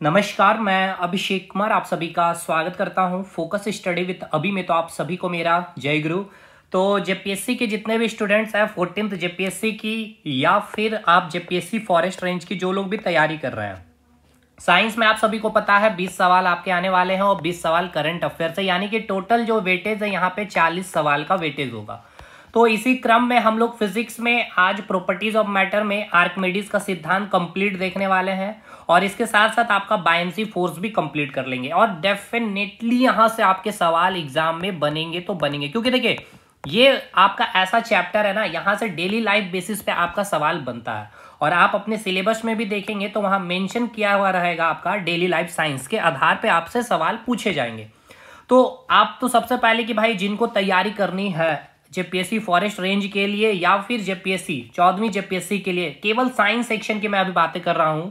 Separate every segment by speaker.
Speaker 1: नमस्कार, मैं अभिषेक कुमार आप सभी का स्वागत करता हूं फोकस स्टडी विद अभी में। तो आप सभी को मेरा जय गुरु। तो जेपीएससी के जितने भी स्टूडेंट्स हैं 14th जेपीएससी की या फिर आप जेपीएससी फॉरेस्ट रेंज की जो लोग भी तैयारी कर रहे हैं, साइंस में आप सभी को पता है 20 सवाल आपके आने वाले हैं और 20 सवाल करंट अफेयर से, यानी कि टोटल जो वेटेज है यहाँ पे 40 सवाल का वेटेज होगा। तो इसी क्रम में हम लोग फिजिक्स में आज प्रॉपर्टीज ऑफ मैटर में आर्किमिडीज का सिद्धांत कंप्लीट देखने वाले हैं और इसके साथ साथ आपका बायनेंसी फोर्स भी कंप्लीट कर लेंगे। और डेफिनेटली यहां से आपके सवाल एग्जाम में बनेंगे तो बनेंगे, क्योंकि देखिए ये आपका ऐसा चैप्टर है ना, यहाँ से डेली लाइफ बेसिस पे आपका सवाल बनता है। और आप अपने सिलेबस में भी देखेंगे तो वहां मेंशन किया हुआ रहेगा आपका डेली लाइफ साइंस के आधार पे आपसे सवाल पूछे जाएंगे। तो आप तो सबसे पहले कि भाई जिनको तैयारी करनी है जेपीएससी फॉरेस्ट रेंज के लिए या फिर जेपीएससी 14वीं जेपीएससी के लिए, केवल साइंस सेक्शन की मैं अभी बातें कर रहा हूं,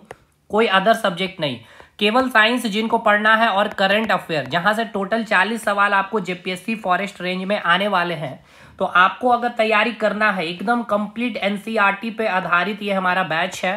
Speaker 1: कोई अदर सब्जेक्ट नहीं, केवल साइंस जिनको पढ़ना है और करंट अफेयर जहां से टोटल 40 सवाल आपको जेपीएससी फॉरेस्ट रेंज में आने वाले हैं। तो आपको अगर तैयारी करना है एकदम कंप्लीट एनसीईआरटी पे आधारित ये हमारा बैच है,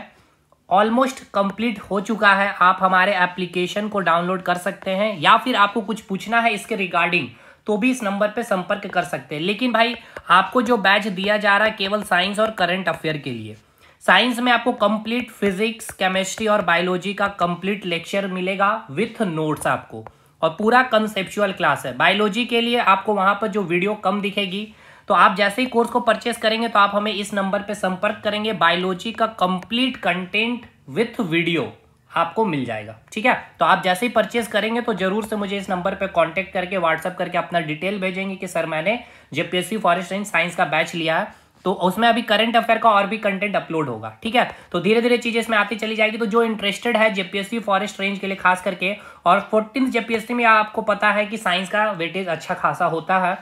Speaker 1: ऑलमोस्ट कंप्लीट हो चुका है। आप हमारे एप्लीकेशन को डाउनलोड कर सकते हैं या फिर आपको कुछ पूछना है इसके रिगार्डिंग तो भी इस नंबर पे संपर्क कर सकते हैं। लेकिन भाई आपको जो बैच दिया जा रहा है केवल साइंस और करंट अफेयर के लिए। साइंस में आपको कंप्लीट फिजिक्स, केमिस्ट्री और बायोलॉजी का कंप्लीट लेक्चर मिलेगा विथ नोट्स आपको, और पूरा कंसेप्चुअल क्लास है। बायोलॉजी के लिए आपको वहां पर जो वीडियो कम दिखेगी, तो आप जैसे ही कोर्स को परचेस करेंगे तो आप हमें इस नंबर पे संपर्क करेंगे, बायोलॉजी का कंप्लीट कंटेंट विथ वीडियो आपको मिल जाएगा। ठीक है, तो आप जैसे ही परचेज करेंगे तो जरूर से मुझे इस नंबर पे कांटेक्ट करके व्हाट्सअप करके अपना डिटेल भेजेंगे कि सर मैंने जेपीएससी फॉरेस्ट रेंज साइंस का बैच लिया है। तो उसमें अभी करंट अफेयर का और भी कंटेंट अपलोड होगा। ठीक है, तो धीरे धीरे चीजें इसमें आती चली जाएगी। तो जो इंटरेस्टेड है जेपीएससी फॉरेस्ट रेंज के लिए खास करके, और 14th जेपीएससी में आपको पता है कि साइंस का वेटेज अच्छा खासा होता है,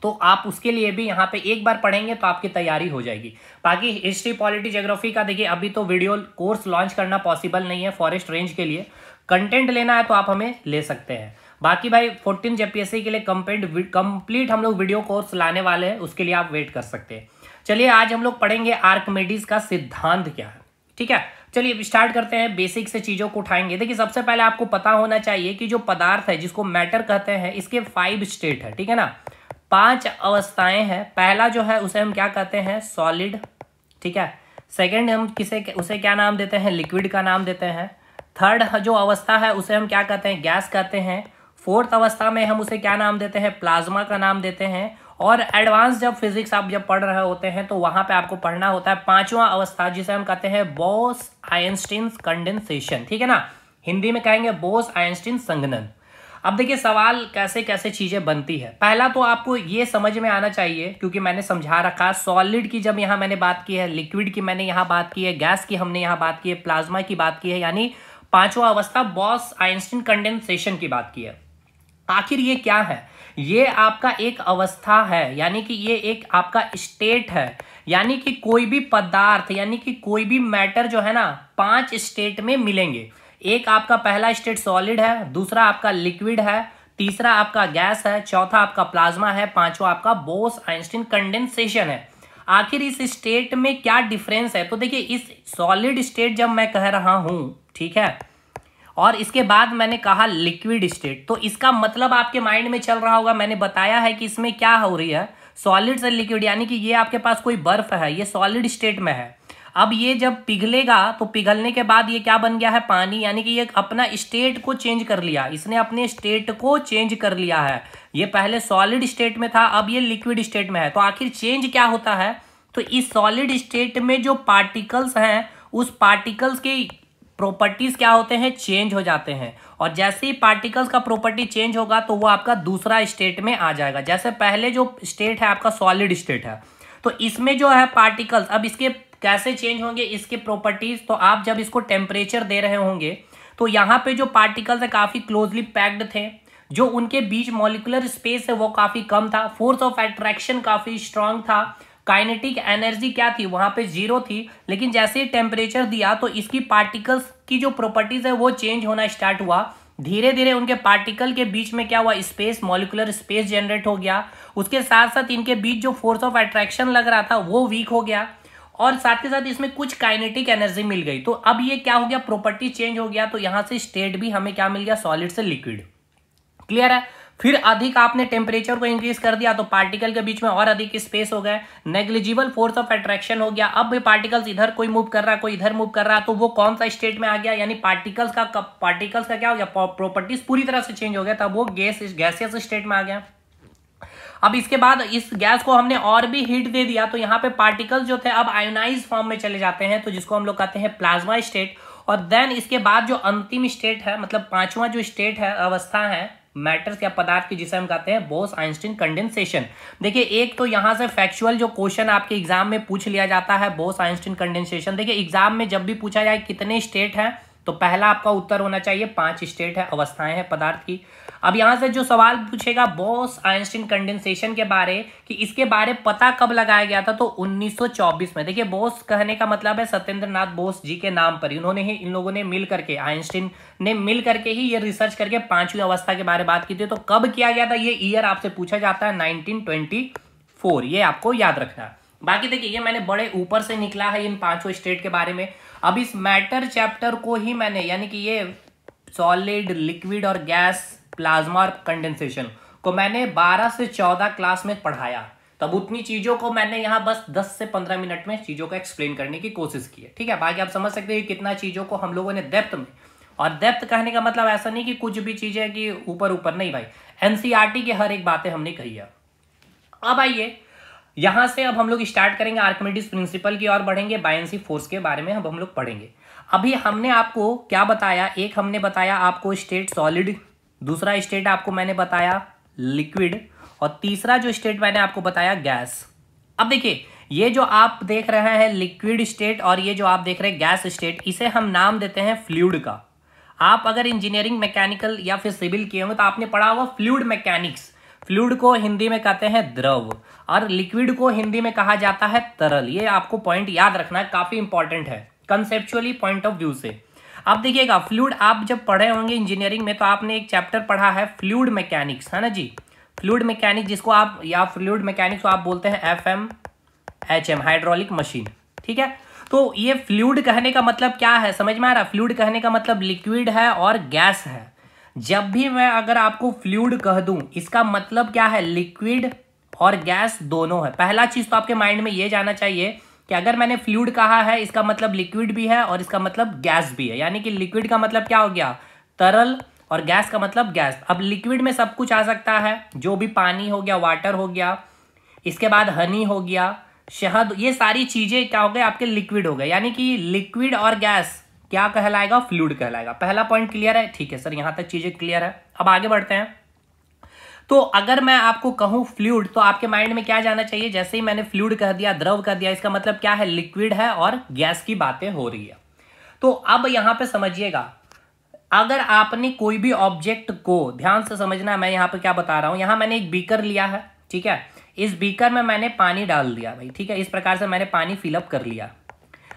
Speaker 1: तो आप उसके लिए भी यहाँ पे एक बार पढ़ेंगे तो आपकी तैयारी हो जाएगी। बाकी हिस्ट्री, पॉलिटी, ज्योग्राफी का देखिए अभी तो वीडियो कोर्स लॉन्च करना पॉसिबल नहीं है फॉरेस्ट रेंज के लिए। कंटेंट लेना है तो आप हमें ले सकते हैं। बाकी भाई 14 जेपीएससी के लिए कंप्लीट हम लोग वीडियो कोर्स लाने वाले हैं, उसके लिए आप वेट कर सकते हैं। चलिए आज हम लोग पढ़ेंगे आर्किमिडीज का सिद्धांत क्या है। ठीक है, चलिए स्टार्ट करते हैं, बेसिक से चीजों को उठाएंगे। देखिए सबसे पहले आपको पता होना चाहिए कि जो पदार्थ है जिसको मैटर कहते हैं, इसके 5 स्टेट है। ठीक है ना, 5 अवस्थाएं हैं। पहला जो है उसे हम क्या कहते हैं, सॉलिड। ठीक है, सेकंड हम उसे क्या नाम देते हैं, लिक्विड का नाम देते हैं। थर्ड जो अवस्था है उसे हम क्या कहते हैं, गैस कहते हैं। फोर्थ अवस्था में हम उसे क्या नाम देते हैं, प्लाज्मा का नाम देते हैं। और एडवांस जब फिजिक्स आप जब पढ़ रहे होते हैं तो वहां पे आपको पढ़ना होता है 5वां अवस्था, जिसे हम कहते हैं बोस आइंस्टीन कंडेंसेशन। ठीक है ना, हिंदी में कहेंगे बोस आइंस्टीन संघनन। अब देखिए सवाल कैसे कैसे चीजें बनती है। पहला तो आपको ये समझ में आना चाहिए, क्योंकि मैंने समझा रखा, सॉलिड की जब यहाँ मैंने बात की है, लिक्विड की मैंने यहाँ बात की है, गैस की हमने यहाँ बात की है, प्लाज्मा की बात की है, यानी 5वां अवस्था बॉस आइंस्टीन कंडेंसेशन की बात की है। आखिर ये क्या है, ये आपका एक अवस्था है, यानी कि ये एक आपका स्टेट है। यानी कि कोई भी पदार्थ यानी कि कोई भी मैटर जो है ना 5 स्टेट में मिलेंगे। एक आपका पहला स्टेट सॉलिड है, दूसरा आपका लिक्विड है, तीसरा आपका गैस है, चौथा आपका प्लाज्मा है, पांचवा आपका बोस आइंस्टीन कंडेंसेशन है। आखिर इस स्टेट में क्या डिफरेंस है, तो देखिए इस सॉलिड स्टेट जब मैं कह रहा हूं, ठीक है, और इसके बाद मैंने कहा लिक्विड स्टेट, तो इसका मतलब आपके माइंड में चल रहा होगा, मैंने बताया है कि इसमें क्या हो रही है, सॉलिड से लिक्विड, यानी कि ये आपके पास कोई बर्फ है, ये सॉलिड स्टेट में है। अब ये जब पिघलेगा तो पिघलने के बाद ये क्या बन गया है, पानी, यानी कि ये अपना स्टेट को चेंज कर लिया, इसने अपने स्टेट को चेंज कर लिया है। ये पहले सॉलिड स्टेट में था, अब ये लिक्विड स्टेट में है। तो आखिर चेंज क्या होता है, तो इस सॉलिड स्टेट में जो पार्टिकल्स हैं उस पार्टिकल्स के प्रॉपर्टीज क्या होते हैं, चेंज हो जाते हैं। और जैसे ही पार्टिकल्स का प्रॉपर्टी चेंज होगा तो वो आपका दूसरा स्टेट में आ जाएगा। जैसे पहले जो स्टेट है आपका सॉलिड स्टेट है, तो इसमें जो है पार्टिकल्स, अब इसके कैसे चेंज होंगे इसके प्रॉपर्टीज, तो आप जब इसको टेम्परेचर दे रहे होंगे तो यहाँ पे जो पार्टिकल्स है काफी क्लोजली पैक्ड थे, जो उनके बीच मॉलिक्यूलर स्पेस है वो काफी कम था, फोर्स ऑफ अट्रैक्शन काफी स्ट्रांग था, काइनेटिक एनर्जी क्या थी वहां पे 0 थी। लेकिन जैसे ही टेम्परेचर दिया तो इसकी पार्टिकल्स की जो प्रॉपर्टीज है वो चेंज होना स्टार्ट हुआ। धीरे धीरे उनके पार्टिकल के बीच में क्या हुआ, स्पेस, मॉलिक्यूलर स्पेस जनरेट हो गया। उसके साथ साथ इनके बीच जो फोर्स ऑफ अट्रैक्शन लग रहा था वो वीक हो गया। और साथ के साथ इसमें कुछ काइनेटिक एनर्जी मिल गई। तो अब ये क्या हो गया, प्रॉपर्टी चेंज हो गया, तो यहां से स्टेट भी हमें क्या मिल गया, सॉलिड से लिक्विड। क्लियर है। फिर अधिक आपने टेम्परेचर को इंक्रीज कर दिया तो पार्टिकल के बीच में और अधिक स्पेस हो गए, नेग्लिजिबल फोर्स ऑफ अट्रैक्शन हो गया। अब भी पार्टिकल्स इधर कोई मूव कर रहा है, कोई इधर मूव कर रहा है, तो वो कौन सा स्टेट में आ गया, यानी पार्टिकल्स का क्या हो गया, प्रॉपर्टीज पूरी तरह से चेंज हो गया, तब वो गैसियस स्टेट में आ गया। अब इसके बाद इस गैस को हमने और भी हीट दे दिया तो यहाँ पे पार्टिकल्स जो थे अब आयोनाइज फॉर्म में चले जाते हैं, तो जिसको हम लोग कहते हैं प्लाज्मा स्टेट। और देन इसके बाद जो अंतिम स्टेट है, मतलब पांचवा जो स्टेट है, अवस्था है मैटर्स या पदार्थ की, जिसे हम कहते हैं बोस आइंस्टीन कंडेंसेशन। देखिए एक तो यहाँ से फैक्चुअल जो क्वेश्चन आपके एग्जाम में पूछ लिया जाता है, बोस आइंस्टीन कंडेंसेशन। देखिए एग्जाम में जब भी पूछा जाए कितने स्टेट हैं, तो पहला आपका उत्तर होना चाहिए 5 स्टेट है, अवस्थाएं हैं पदार्थ की। अब यहां से जो सवाल पूछेगा बोस आइंस्टीन कंडेंसेशन के बारे, कि इसके बारे पता कब लगाया गया था, तो 1924 में। देखिए बोस कहने का मतलब है सत्येंद्र नाथ बोस जी के नाम पर, इन्होंने ही, इन लोगों ने मिल करके, आइंस्टीन ने मिल करके ही ये रिसर्च करके 5वीं अवस्था के बारे में बात की थी। तो कब किया गया था, ये ईयर आपसे पूछा जाता है 1924, ये आपको याद रखना है। बाकी देखिए ये मैंने बड़े ऊपर से निकला है इन 5 स्टेट के बारे में। अब इस मैटर चैप्टर को ही मैंने, यानी कि ये सॉलिड, लिक्विड और गैस, प्लाज्मा और कंडेंसेशन को मैंने 12 से 14 क्लास में पढ़ाया। तब उतनी चीजों को मैंने यहाँ बस 10 से 15 मिनट में चीजों को एक्सप्लेन करने की कोशिश की है। ठीक है, बाकी आप समझ सकते हैं कितना चीजों को हम लोगों ने डेप्थ में, और डेप्थ कहने का मतलब ऐसा नहीं कि कुछ भी चीजें कि ऊपर ऊपर, नहीं भाई, एनसीईआरटी की हर एक बातें हमने कही है। अब आइए यहां से अब हम लोग स्टार्ट करेंगे आर्किमिडीज प्रिंसिपल की और बढ़ेंगे, बायनेंसी फोर्स के बारे में अब हम लोग पढ़ेंगे। अभी हमने आपको क्या बताया, एक हमने बताया आपको स्टेट सॉलिड, दूसरा स्टेट आपको मैंने बताया लिक्विड, और तीसरा जो स्टेट मैंने आपको बताया गैस। अब देखिए ये जो आप देख रहे हैं लिक्विड स्टेट और ये जो आप देख रहे हैं गैस स्टेट, इसे हम नाम देते हैं फ्लूइड का। आप अगर इंजीनियरिंग मैकेनिकल या फिर सिविल किए होंगे तो आपने पढ़ा होगा फ्लूइड मैकेनिक्स। फ्लूइड को हिंदी में कहते हैं द्रव और लिक्विड को हिंदी में कहा जाता है तरल। ये आपको पॉइंट याद रखना है, काफी इंपॉर्टेंट है कंसेप्चुअली पॉइंट ऑफ व्यू से। अब देखिएगा फ्लूइड आप जब पढ़े होंगे इंजीनियरिंग में तो आपने एक चैप्टर पढ़ा है फ्लूइड मैकेनिक्स, है ना जी। फ्लूइड मैकेनिक्स जिसको आप, या फ्लूइड मैकेनिक्स को आप बोलते हैं FMHM, हाइड्रोलिक मशीन। ठीक है, तो ये फ्लूइड कहने का मतलब क्या है, समझ में आ रहा है। फ्लूइड कहने का मतलब लिक्विड है और गैस है। जब भी मैं अगर आपको फ्लूइड कह दूं, इसका मतलब क्या है, लिक्विड और गैस दोनों है। पहला चीज तो आपके माइंड में ये जाना चाहिए कि अगर मैंने फ्लूइड कहा है, इसका मतलब लिक्विड भी है और इसका मतलब गैस भी है। यानी कि लिक्विड का मतलब क्या हो गया, तरल, और गैस का मतलब गैस। अब लिक्विड में सब कुछ आ सकता है, जो भी पानी हो गया, वाटर हो गया, इसके बाद हनी हो गया, शहद, ये सारी चीजें क्या हो गए, आपके लिक्विड हो गए। यानी कि लिक्विड और गैस क्या कहलाएगा, फ्लूइड कहलाएगा। पहला पॉइंट क्लियर है, ठीक है सर, यहां तक चीजें क्लियर है। अब आगे बढ़ते हैं। तो अगर मैं आपको कहूं फ्लूइड, तो आपके माइंड में क्या जाना चाहिए, जैसे ही मैंने फ्लूइड कह दिया, द्रव कह दिया, इसका मतलब क्या है, लिक्विड है और गैस की बातें हो रही है। तो अब यहां पे समझिएगा, अगर आपने कोई भी ऑब्जेक्ट को, ध्यान से समझना, मैं यहां पे क्या बता रहा हूं, यहां मैंने एक बीकर लिया है, ठीक है, इस बीकर में मैंने पानी डाल दिया भाई, ठीक है, इस प्रकार से मैंने पानी फिलअप कर लिया।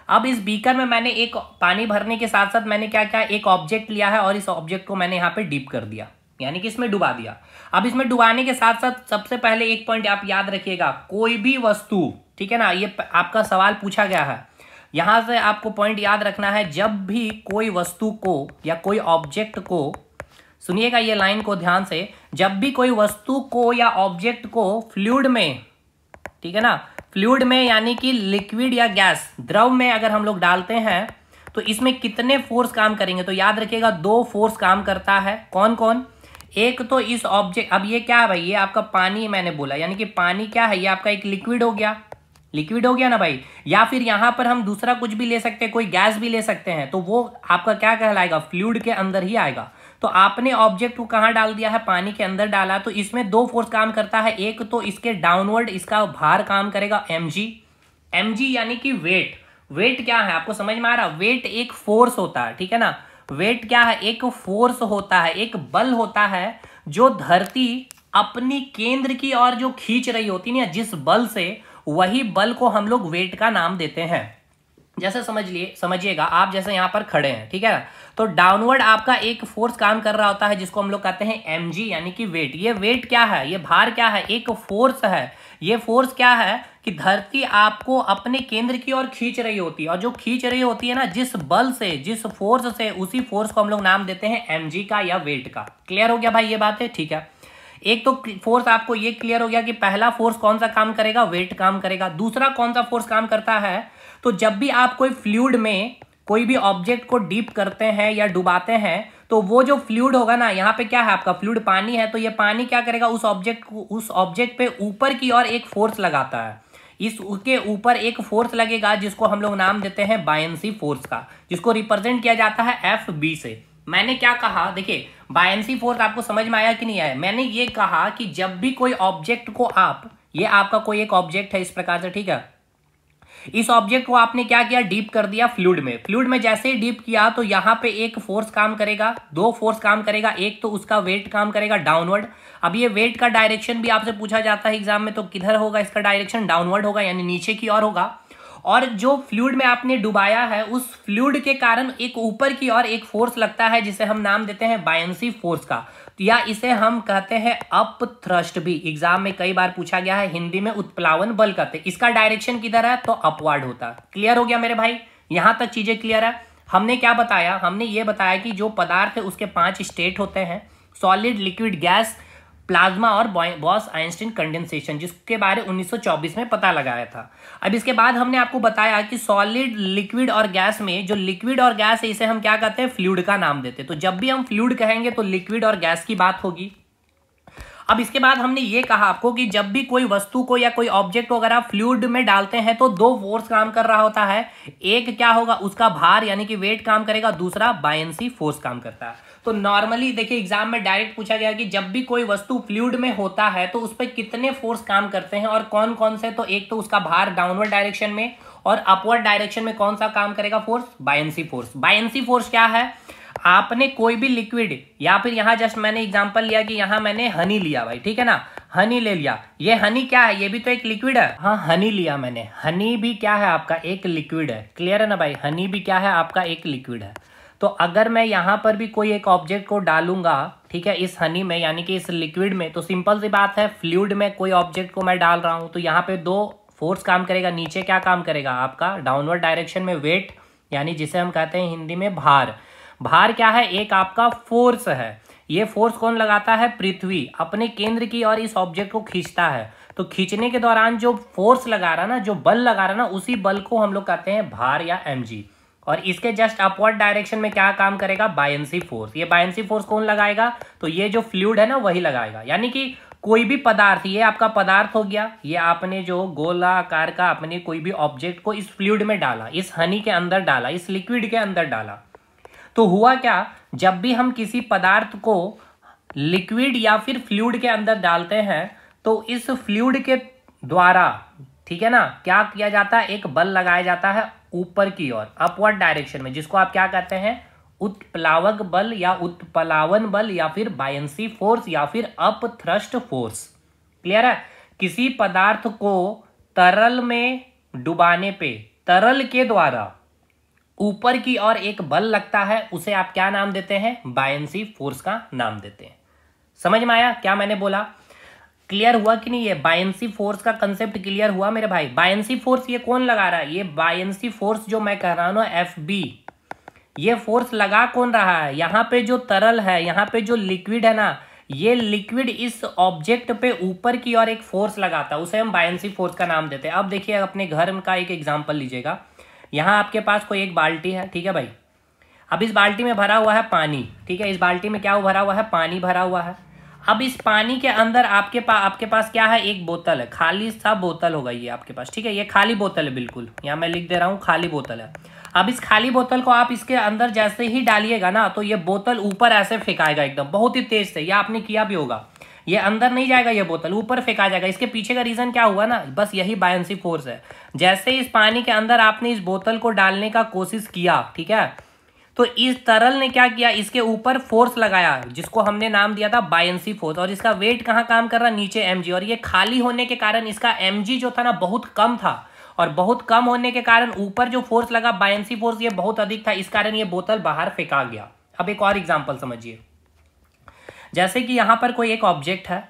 Speaker 1: अब इस बीकर में मैंने एक पानी भरने के साथ साथ मैंने क्या किया, एक ऑब्जेक्ट लिया है और इस ऑब्जेक्ट को मैंने यहाँ पे डीप कर दिया, यानी कि इसमें डुबा दिया। अब इसमें डुबाने के साथ साथ सबसे पहले एक पॉइंट आप याद रखिएगा, कोई भी वस्तु, ठीक है ना, ये आपका सवाल पूछा गया है, यहां से आपको पॉइंट याद रखना है, जब भी कोई वस्तु को या कोई ऑब्जेक्ट को, सुनिएगा ये लाइन को ध्यान से, जब भी कोई वस्तु को या ऑब्जेक्ट को फ्लूइड में, ठीक है ना, फ्लूइड में यानी कि लिक्विड या गैस, द्रव में अगर हम लोग डालते हैं तो इसमें कितने फोर्स काम करेंगे, तो याद रखिएगा 2 फोर्स काम करता है। कौन कौन, एक तो इस ऑब्जेक्ट, अब ये क्या है भाई, ये आपका पानी मैंने बोला, यानी कि पानी क्या है, ये आपका एक लिक्विड हो गया, लिक्विड हो गया ना भाई। या फिर यहां पर हम दूसरा कुछ भी ले सकते हैं, कोई गैस भी ले सकते हैं, तो वो आपका क्या कहलाएगा, फ्लूइड के अंदर ही आएगा। तो आपने ऑब्जेक्ट को कहां डाल दिया है, पानी के अंदर डाला, तो इसमें 2 फोर्स काम करता है। एक तो इसके डाउनवर्ड, इसका भार काम करेगा mg यानी कि वेट। वेट क्या है आपको समझ में आ रहा, वेट एक फोर्स होता है, ठीक है ना, वेट क्या है, एक फोर्स होता है, एक बल होता है जो धरती अपनी केंद्र की ओर जो खींच रही होती है ना, जिस बल से, वही बल को हम लोग वेट का नाम देते हैं। जैसे समझिएगा आप जैसे यहां पर खड़े हैं, ठीक है ना, तो डाउनवर्ड आपका एक फोर्स काम कर रहा होता है जिसको हम लोग कहते हैं mg यानी कि वेट। ये वेट क्या है, ये भार क्या है, एक फोर्स है, ये फोर्स क्या है कि धरती आपको अपने केंद्र की ओर खींच रही होती है, और जो खींच रही होती है ना जिस बल से, जिस फोर्स से, उसी फोर्स को हम लोग नाम देते हैं mg का या वेट का। क्लियर हो गया भाई ये बात है? ठीक है, एक तो फोर्स आपको ये क्लियर हो गया कि पहला फोर्स कौन सा काम करेगा, वेट काम करेगा। दूसरा कौन सा फोर्स काम करता है, तो जब भी आप कोई फ्लूइड में कोई भी ऑब्जेक्ट को डीप करते हैं या डुबाते हैं, तो वो जो फ्लूइड होगा ना, यहाँ पे क्या है आपका फ्लूइड पानी है, तो ये पानी क्या करेगा, उस ऑब्जेक्ट पे ऊपर की ओर एक फोर्स लगाता है। उसके ऊपर एक फोर्स लगेगा जिसको हम लोग नाम देते हैं बायंसी फोर्स का, जिसको रिप्रेजेंट किया जाता है FB से। मैंने क्या कहा, देखिए बायंसी फोर्स आपको समझ में आया कि नहीं आया? मैंने ये कहा कि जब भी कोई ऑब्जेक्ट को आप, ये आपका कोई एक ऑब्जेक्ट है इस प्रकार से, ठीक है, इस ऑब्जेक्ट को आपने क्या किया, डीप कर दिया फ्लूइड में। फ्लूइड में जैसे ही डीप किया तो यहाँ पे एक फोर्स काम करेगा, दो फोर्स काम करेगा। एक तो उसका वेट काम करेगा डाउनवर्ड। अब ये वेट का डायरेक्शन भी आपसे पूछा जाता है एग्जाम में, तो किधर होगा इसका डायरेक्शन, डाउनवर्ड होगा, यानी नीचे की ओर होगा। और जो फ्लूइड में आपने डुबाया है, उस फ्लूइड के कारण एक ऊपर की ओर एक फोर्स लगता है जिसे हम नाम देते हैं बायंसी फोर्स का, या इसे हम कहते हैं अप थ्रस्ट भी। एग्जाम में कई बार पूछा गया है, हिंदी में उत्प्लावन बल कहते हैं। इसका डायरेक्शन किधर है, तो अपवर्ड होता है। क्लियर हो गया मेरे भाई? यहां तक चीजें क्लियर है? हमने क्या बताया, हमने ये बताया कि जो पदार्थ है उसके 5 स्टेट होते हैं, सॉलिड, लिक्विड, गैस, प्लाज्मा और बॉस आइंस्टीन कंडेंसेशन, जिसके बारे 1924 में पता लगाया था। अब इसके बाद हमने आपको बताया कि सॉलिड, लिक्विड और गैस में जो लिक्विड और गैस है इसे हम क्या कहते हैं, फ्लूइड का नाम देते हैं। तो जब भी हम फ्लूइड कहेंगे तो लिक्विड और गैस की बात होगी। अब इसके बाद हमने ये कहा आपको कि जब भी कोई वस्तु को या कोई ऑब्जेक्ट को अगर आप फ्लूइड में डालते हैं तो दो फोर्स काम कर रहा होता है। एक क्या होगा, उसका भार यानी कि वेट काम करेगा, दूसरा बायंसी फोर्स काम करता है। तो नॉर्मली देखिए एग्जाम में डायरेक्ट पूछा गया कि जब भी कोई वस्तु फ्लूइड में होता है तो उस पर कितने फोर्स काम करते हैं और कौन कौन से, तो एक तो उसका भार डाउनवर्ड डायरेक्शन में, और अपवर्ड डायरेक्शन में कौन सा काम करेगा force, buoyancy force. Buoyancy force क्या है, आपने कोई भी लिक्विड, या फिर यहां जस्ट मैंने एग्जांपल लिया कि यहां मैंने हनी लिया भाई, ठीक है ना, हनी ले लिया। ये हनी क्या है, ये भी तो एक लिक्विड है। हाँ, हनी लिया मैंने, हनी भी क्या है आपका, एक लिक्विड है। क्लियर है ना भाई? हनी भी क्या है आपका, एक लिक्विड है। तो अगर मैं यहां पर भी कोई एक ऑब्जेक्ट को डालूंगा, ठीक है, इस हनी में यानी कि इस लिक्विड में, तो सिंपल सी बात है, फ्लूइड में कोई ऑब्जेक्ट को मैं डाल रहा हूं तो यहाँ पे दो फोर्स काम करेगा। नीचे क्या काम करेगा आपका, डाउनवर्ड डायरेक्शन में वेट, यानी जिसे हम कहते हैं हिंदी में भार। भार क्या है, एक आपका फोर्स है। ये फोर्स कौन लगाता है, पृथ्वी अपने केंद्र की और इस ऑब्जेक्ट को खींचता है। तो खींचने के दौरान जो फोर्स लगा रहा ना, जो बल लगा रहा ना, उसी बल को हम लोग कहते हैं भार या mg। और इसके जस्ट अपवर्ड डायरेक्शन में क्या काम करेगा, बायंसी फोर्स। ये बायंसी फोर्स कौन लगाएगा, तो ये जो फ्लूइड है ना वही लगाएगा। यानी कि कोई भी पदार्थ, ये आपका पदार्थ हो गया, ये आपने जो गोलाकार का अपने कोई भी ऑब्जेक्ट को इस फ्लूइड में डाला, इस हनी के अंदर डाला, इस लिक्विड के अंदर डाला, तो हुआ क्या, जब भी हम किसी पदार्थ को लिक्विड या फिर फ्लूइड के अंदर डालते हैं तो इस फ्लूइड के द्वारा, ठीक है ना, क्या किया जाता है, एक बल लगाया जाता है ऊपर की ओर, अपवर्ड डायरेक्शन में, जिसको आप क्या कहते हैं, उत्प्लावक बल या उत्प्लावन बल या फिर बायंसी फोर्स या फिर अप थ्रस्ट फोर्स। क्लियर है? किसी पदार्थ को तरल में डुबाने पे तरल के द्वारा ऊपर की ओर एक बल लगता है, उसे आप क्या नाम देते हैं, बायंसी फोर्स का नाम देते हैं। समझ में आया क्या मैंने बोला? क्लियर हुआ कि नहीं? ये बायंसी फोर्स का कंसेप्ट क्लियर हुआ मेरे भाई? बायंसी फोर्स ये कौन लगा रहा है, ये बायंसी फोर्स जो मैं कह रहा हूं ना, FB, ये फोर्स लगा कौन रहा है, यहाँ पे जो तरल है, यहाँ पे जो लिक्विड है ना, ये लिक्विड इस ऑब्जेक्ट पे ऊपर की ओर एक फोर्स लगाता है, उसे हम बायंसी फोर्स का नाम देते हैं। अब देखिए अपने घर का एक एग्जाम्पल लीजिएगा। यहाँ आपके पास कोई एक बाल्टी है, ठीक है भाई। अब इस बाल्टी में भरा हुआ है पानी, ठीक है, इस बाल्टी में क्या भरा हुआ है, पानी भरा हुआ है। अब इस पानी के अंदर आपके पास क्या है, एक बोतल है, खाली सा बोतल होगा ये आपके पास, ठीक है, ये खाली बोतल है, बिल्कुल यहाँ मैं लिख दे रहा हूँ, खाली बोतल है। अब इस खाली बोतल को आप इसके अंदर जैसे ही डालिएगा ना, तो ये बोतल ऊपर ऐसे फेंकाएगा एकदम बहुत ही तेज से, या आपने किया भी होगा। ये अंदर नहीं जाएगा, ये बोतल ऊपर फेंका जाएगा। इसके पीछे का रीजन क्या हुआ ना, बस यही बायंसी फोर्स है। जैसे इस पानी के अंदर आपने इस बोतल को डालने का कोशिश किया, ठीक है, तो इस तरल ने क्या किया, इसके ऊपर फोर्स लगाया, जिसको हमने नाम दिया था बायंसी फोर्स। और इसका वेट कहाँ काम कर रहा, नीचे mg। और ये खाली होने के कारण इसका mg जो था ना बहुत कम था, और बहुत कम होने के कारण ऊपर जो फोर्स लगा बायंसी फोर्स ये बहुत अधिक था, इस कारण ये बोतल बाहर फेंका गया। अब एक और एग्जांपल समझिए। जैसे कि यहाँ पर कोई एक ऑब्जेक्ट है,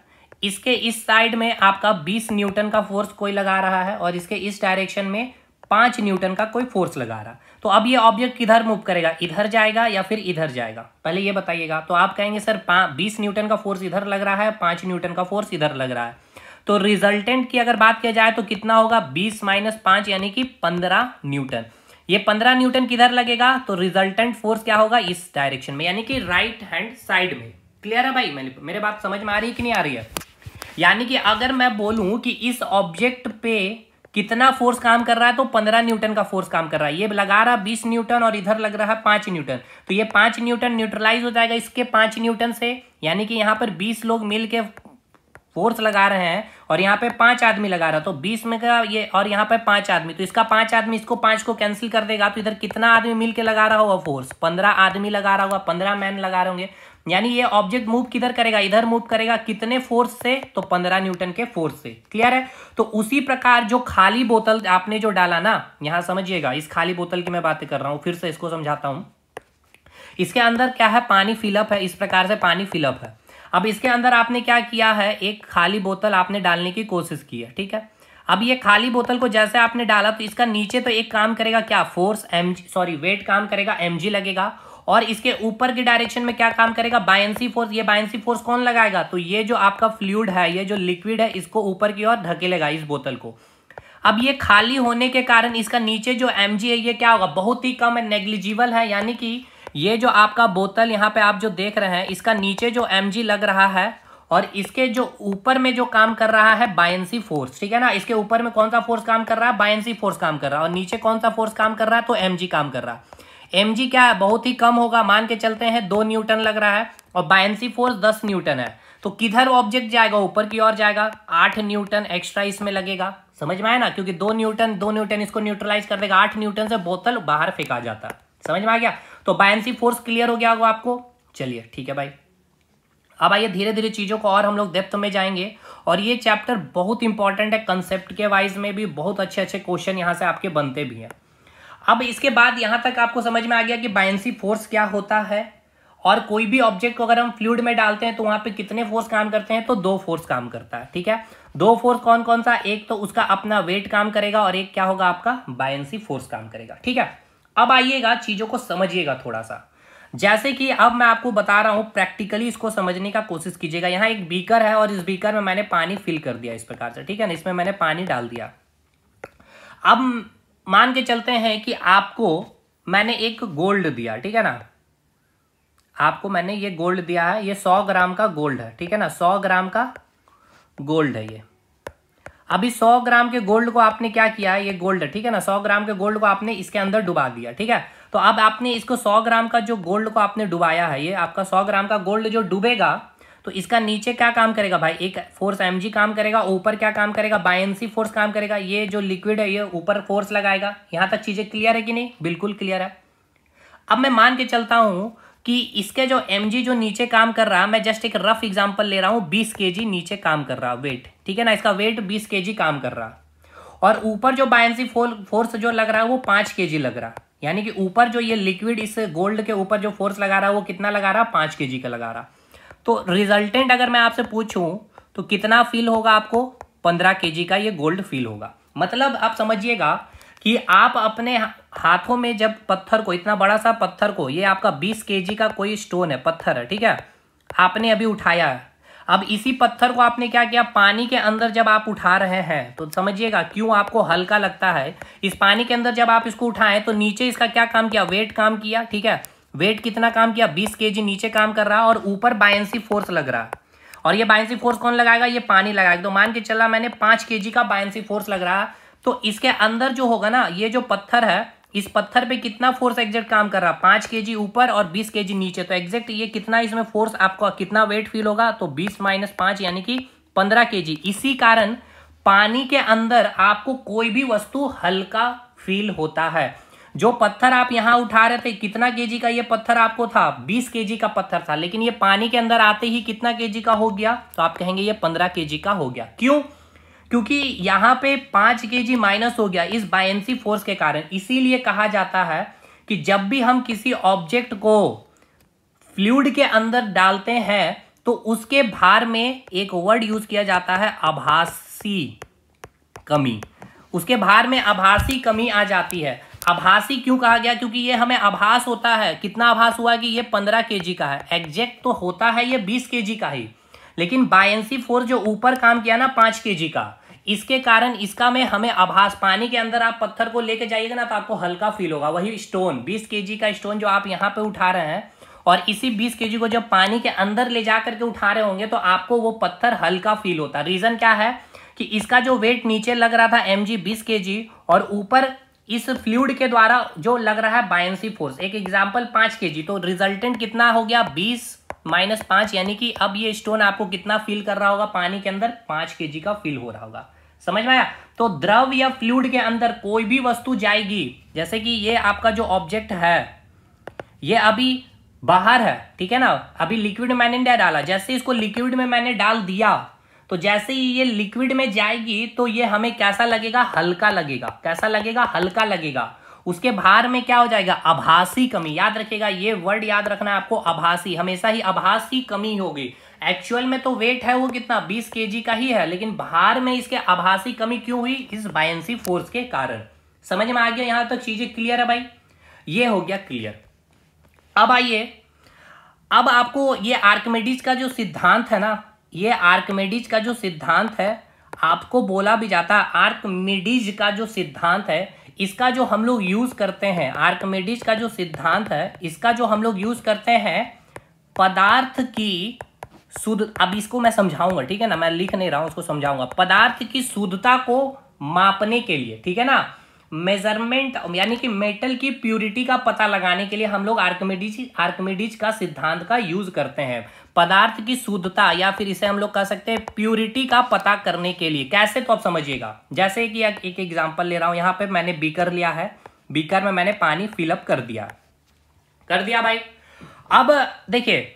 Speaker 1: इसके इस साइड में आपका 20 न्यूटन का फोर्स कोई लगा रहा है और इसके इस डायरेक्शन में 5 न्यूटन का कोई फोर्स लगा रहा है। तो अब ये ऑब्जेक्ट किधर मूव करेगा, इधर जाएगा या फिर इधर जाएगा, पहले ये बताइएगा। तो आप कहेंगे सर 20 न्यूटन का फोर्स इधर लग रहा है, 5 न्यूटन का फोर्स इधर लग रहा है। तो रिजल्टेंट की अगर बात किया जाए तो कितना होगा, 20 - 5 यानी कि 15 न्यूटन। ये 15 न्यूटन किधर लगेगा, तो रिजल्टेंट फोर्स क्या होगा, इस डायरेक्शन में, यानी कि राइट हैंड साइड में। क्लियर है भाई, मेरे बात समझ में आ रही है कि नहीं आ रही है? यानी कि अगर मैं बोलूं कि इस ऑब्जेक्ट पे कितना फोर्स काम कर रहा है, तो 15 न्यूटन का फोर्स काम कर रहा है। ये लगा रहा 20 न्यूटन और इधर लग रहा है 5 न्यूटन। तो ये 5 न्यूटन न्यूट्रलाइज हो जाएगा इसके 5 न्यूटन से, यानी कि यहाँ पर 20 लोग मिल के फोर्स लगा रहे हैं और यहाँ पे 5 आदमी लगा रहा है। तो 20 में का ये, और यहाँ पे 5 आदमी, तो इसका 5 आदमी इसको 5 को कैंसिल कर देगा। तो इधर कितना आदमी मिल के लगा रहा होगा फोर्स, 15 आदमी लगा रहा होगा, 15 मैन लगा रहे होंगे। यानी ये ऑब्जेक्ट मूव किधर करेगा, इधर मूव करेगा। कितने फोर्स से, तो 15 न्यूटन के फोर्स से। क्लियर है? तो उसी प्रकार जो खाली बोतल आपने जो डाला ना, यहां समझिएगा, इस खाली बोतल की मैं बातें कर रहा हूं, फिर से इसको समझाता हूं। इसके अंदर क्या है, पानी फिलअप है, इस प्रकार से पानी फिलअप है। अब इसके अंदर आपने क्या किया है, एक खाली बोतल आपने डालने की कोशिश की है, ठीक है। अब ये खाली बोतल को जैसे आपने डाला तो इसका नीचे तो एक काम करेगा क्या, फोर्स वेट काम करेगा, mg लगेगा। और इसके ऊपर की डायरेक्शन में क्या काम करेगा, बायंसी फोर्स। ये बायंसी फोर्स कौन लगाएगा, तो ये जो आपका फ्लूइड है, ये जो लिक्विड है, इसको ऊपर की ओर धकेलेगा, इस बोतल को। अब ये खाली होने के कारण इसका नीचे जो mg है ये क्या होगा, बहुत ही कम है, नेग्लिजिबल है। यानी कि ये जो आपका बोतल यहाँ पे आप जो देख रहे हैं, इसका नीचे जो mg लग रहा है और इसके जो ऊपर में जो काम कर रहा है बायंसी फोर्स, ठीक है ना। इसके ऊपर में कौन सा फोर्स काम कर रहा है, बायंसी फोर्स काम कर रहा है, और नीचे कौन सा फोर्स काम कर रहा है, तो mg काम कर रहा है। mg क्या है, बहुत ही कम होगा, मान के चलते हैं 2 न्यूटन लग रहा है और बायंसी फोर्स 10 न्यूटन है। तो किधर ऑब्जेक्ट जाएगा, ऊपर की ओर जाएगा। 8 न्यूटन एक्स्ट्रा इसमें लगेगा, समझ में आया ना, क्योंकि 2 न्यूटन इसको न्यूट्रलाइज कर देगा। 8 न्यूटन से बोतल बाहर फेंका जाता है, समझ में आ गया। तो बायंसी फोर्स क्लियर हो गया होगा आपको। चलिए ठीक है भाई, अब आइए धीरे धीरे चीजों को और हम लोग डेप्थ में जाएंगे। और ये चैप्टर बहुत इंपॉर्टेंट है, कंसेप्ट के वाइज में भी बहुत अच्छे अच्छे क्वेश्चन यहाँ से आपके बनते भी हैं। अब इसके बाद यहाँ तक आपको समझ में आ गया कि बायंसी फोर्स क्या होता है, और कोई भी ऑब्जेक्ट को अगर हम फ्लूइड में डालते हैं तो वहां पे कितने फोर्स काम करते हैं, तो 2 फोर्स काम करता है, ठीक है। 2 फोर्स कौन कौन सा, एक तो उसका अपना वेट काम करेगा और एक क्या होगा, आपका बायंसी फोर्स काम करेगा, ठीक है। अब आइएगा चीजों को समझिएगा थोड़ा सा, जैसे कि अब मैं आपको बता रहा हूं, प्रैक्टिकली इसको समझने का कोशिश कीजिएगा। यहाँ एक बीकर है और इस बीकर में मैंने पानी फिल कर दिया इस प्रकार से, ठीक है ना, इसमें मैंने पानी डाल दिया। अब मान के चलते हैं कि आपको मैंने एक गोल्ड दिया, ठीक है ना, आपको मैंने ये गोल्ड दिया है, ये 100 ग्राम का गोल्ड है, ठीक है ना, 100 ग्राम का गोल्ड है ये। अभी 100 ग्राम के गोल्ड को आपने क्या किया है, ये गोल्ड है, ठीक है ना, 100 ग्राम के गोल्ड को आपने इसके अंदर डुबा दिया, ठीक है। तो अब आपने इसको 100 ग्राम का जो गोल्ड को आपने डुबाया है, ये आपका 100 ग्राम का गोल्ड जो डूबेगा, तो इसका नीचे क्या काम करेगा भाई, एक फोर्स mg काम करेगा, ऊपर क्या काम करेगा, बायंसी फोर्स काम करेगा। ये जो लिक्विड है ये ऊपर फोर्स लगाएगा। यहां तक चीजें क्लियर है कि नहीं, बिल्कुल क्लियर है। अब मैं मान के चलता हूं कि इसके जो mg जो नीचे काम कर रहा है, मैं जस्ट एक रफ एग्जांपल ले रहा हूं, 20 kg नीचे काम कर रहा वेट, ठीक है ना, इसका वेट 20 kg काम कर रहा, और ऊपर जो बायंसी फोर्स जो लग रहा है वो 5 kg लग रहा। यानी कि ऊपर जो ये लिक्विड इस गोल्ड के ऊपर जो फोर्स लगा रहा है वो कितना लगा रहा, 5 kg का लगा रहा। तो रिजल्टेंट अगर मैं आपसे पूछूं तो कितना फील होगा आपको, 15 kg का ये गोल्ड फील होगा। मतलब आप समझिएगा कि आप अपने हाथों में जब पत्थर को, इतना बड़ा सा पत्थर को, ये आपका 20 kg का कोई स्टोन है, पत्थर है, ठीक है, आपने अभी उठाया है। अब इसी पत्थर को आपने क्या किया, पानी के अंदर जब आप उठा रहे हैं तो समझिएगा क्यों आपको हल्का लगता है। इस पानी के अंदर जब आप इसको उठाएं तो नीचे इसका क्या काम किया, वेट काम किया, ठीक है। वेट कितना काम किया, 20 kg नीचे काम कर रहा, और ऊपर बायंसी फोर्स लग रहा। और ये बायंसी फोर्स कौन लगाएगा, ये पानी लगाएगा। तो मान के चला मैंने 5 kg का बायंसी फोर्स लग रहा, तो इसके अंदर जो होगा ना, ये जो पत्थर है, इस पत्थर पे कितना फोर्स एग्जैक्ट काम कर रहा, 5 kg ऊपर और 20 kg नीचे। तो एग्जैक्ट ये कितना इसमें फोर्स आपको कितना वेट फील होगा, तो 20 - 5 यानी कि 15 kg। इसी कारण पानी के अंदर आपको कोई भी वस्तु हल्का फील होता है। जो पत्थर आप यहां उठा रहे थे, कितना kg का ये पत्थर आपको था, 20 kg का पत्थर था, लेकिन ये पानी के अंदर आते ही कितना kg का हो गया, तो आप कहेंगे ये 15 kg का हो गया। क्यों, क्योंकि यहां पे 5 kg माइनस हो गया इस बायंसी फोर्स के कारण। इसीलिए कहा जाता है कि जब भी हम किसी ऑब्जेक्ट को फ्लूइड के अंदर डालते हैं तो उसके भार में एक वर्ड यूज किया जाता है आभासी कमी। उसके भार में आभासी कमी आ जाती है। आभासी क्यों कहा गया? क्योंकि ये हमें आभास होता है। कितना आभास हुआ कि ये 15 केजी का है, एग्जैक्ट तो होता है ये 20 केजी का ही, लेकिन बायंसी फोर्स जो ऊपर काम किया ना 5 केजी का, इसके कारण इसका में हमें आभास। पानी के अंदर आप पत्थर को लेके जाइएगा ना तो आपको हल्का फील होगा। वही स्टोन 20 केजी का स्टोन जो आप यहाँ पे उठा रहे हैं और इसी 20 केजी को जब पानी के अंदर ले जा करके उठा रहे होंगे तो आपको वो पत्थर हल्का फील होता है। रीजन क्या है कि इसका जो वेट नीचे लग रहा था mg 20 केजी और ऊपर इस फ्लूइड के द्वारा जो लग रहा है बायंसी फोर्स, एक एग्जांपल 5 केजी, तो रिजल्टेंट कितना हो गया 20 - 5, यानी कि अब ये स्टोन आपको कितना फील कर रहा होगा? पानी के अंदर 5 केजी का फील हो रहा होगा। समझ में आया? तो द्रव या फ्लूइड के अंदर कोई भी वस्तु जाएगी, जैसे कि ये आपका जो ऑब्जेक्ट है ये अभी बाहर है, ठीक है ना, अभी लिक्विड में मैंने नहीं डाला, जैसे इसको लिक्विड में मैंने डाल दिया तो जैसे ही ये लिक्विड में जाएगी तो ये हमें कैसा लगेगा? हल्का लगेगा। कैसा लगेगा? हल्का लगेगा। उसके भार में क्या हो जाएगा? आभासी कमी। याद रखिएगा, ये वर्ड याद रखना है आपको, आभासी। हमेशा ही आभासी कमी होगी। एक्चुअल में तो वेट है वो कितना 20 केजी का ही है, लेकिन भार में इसके आभासी कमी क्यों हुई? इस बायंसी फोर्स के कारण। समझ में आ गया? यहां तक चीजें क्लियर है भाई? ये हो गया क्लियर। अब आइए, अब आपको ये आर्किमिडीज का जो सिद्धांत है ना, ये आर्किमिडीज का जो सिद्धांत है आपको बोला भी जाता है आर्किमिडीज का जो सिद्धांत है, इसका जो हम लोग यूज करते हैं, आर्किमिडीज का जो सिद्धांत है इसका जो हम लोग यूज करते हैं पदार्थ की शुद्ध, अब इसको मैं समझाऊंगा, ठीक है ना, मैं लिख नहीं रहा हूं, उसको समझाऊंगा। पदार्थ की शुद्धता को मापने के लिए, ठीक है ना, मेजरमेंट यानी कि मेटल की प्यूरिटी का पता लगाने के लिए हम लोग आर्किमिडीज का सिद्धांत का यूज करते हैं। पदार्थ की शुद्धता या फिर इसे हम लोग कह सकते हैं प्यूरिटी का पता करने के लिए। कैसे? तो आप समझिएगा। जैसे कि एक एग्जांपल ले रहा हूं, यहां पे मैंने बीकर लिया है, बीकर में मैंने पानी फिलअप कर दिया भाई। अब देखिए,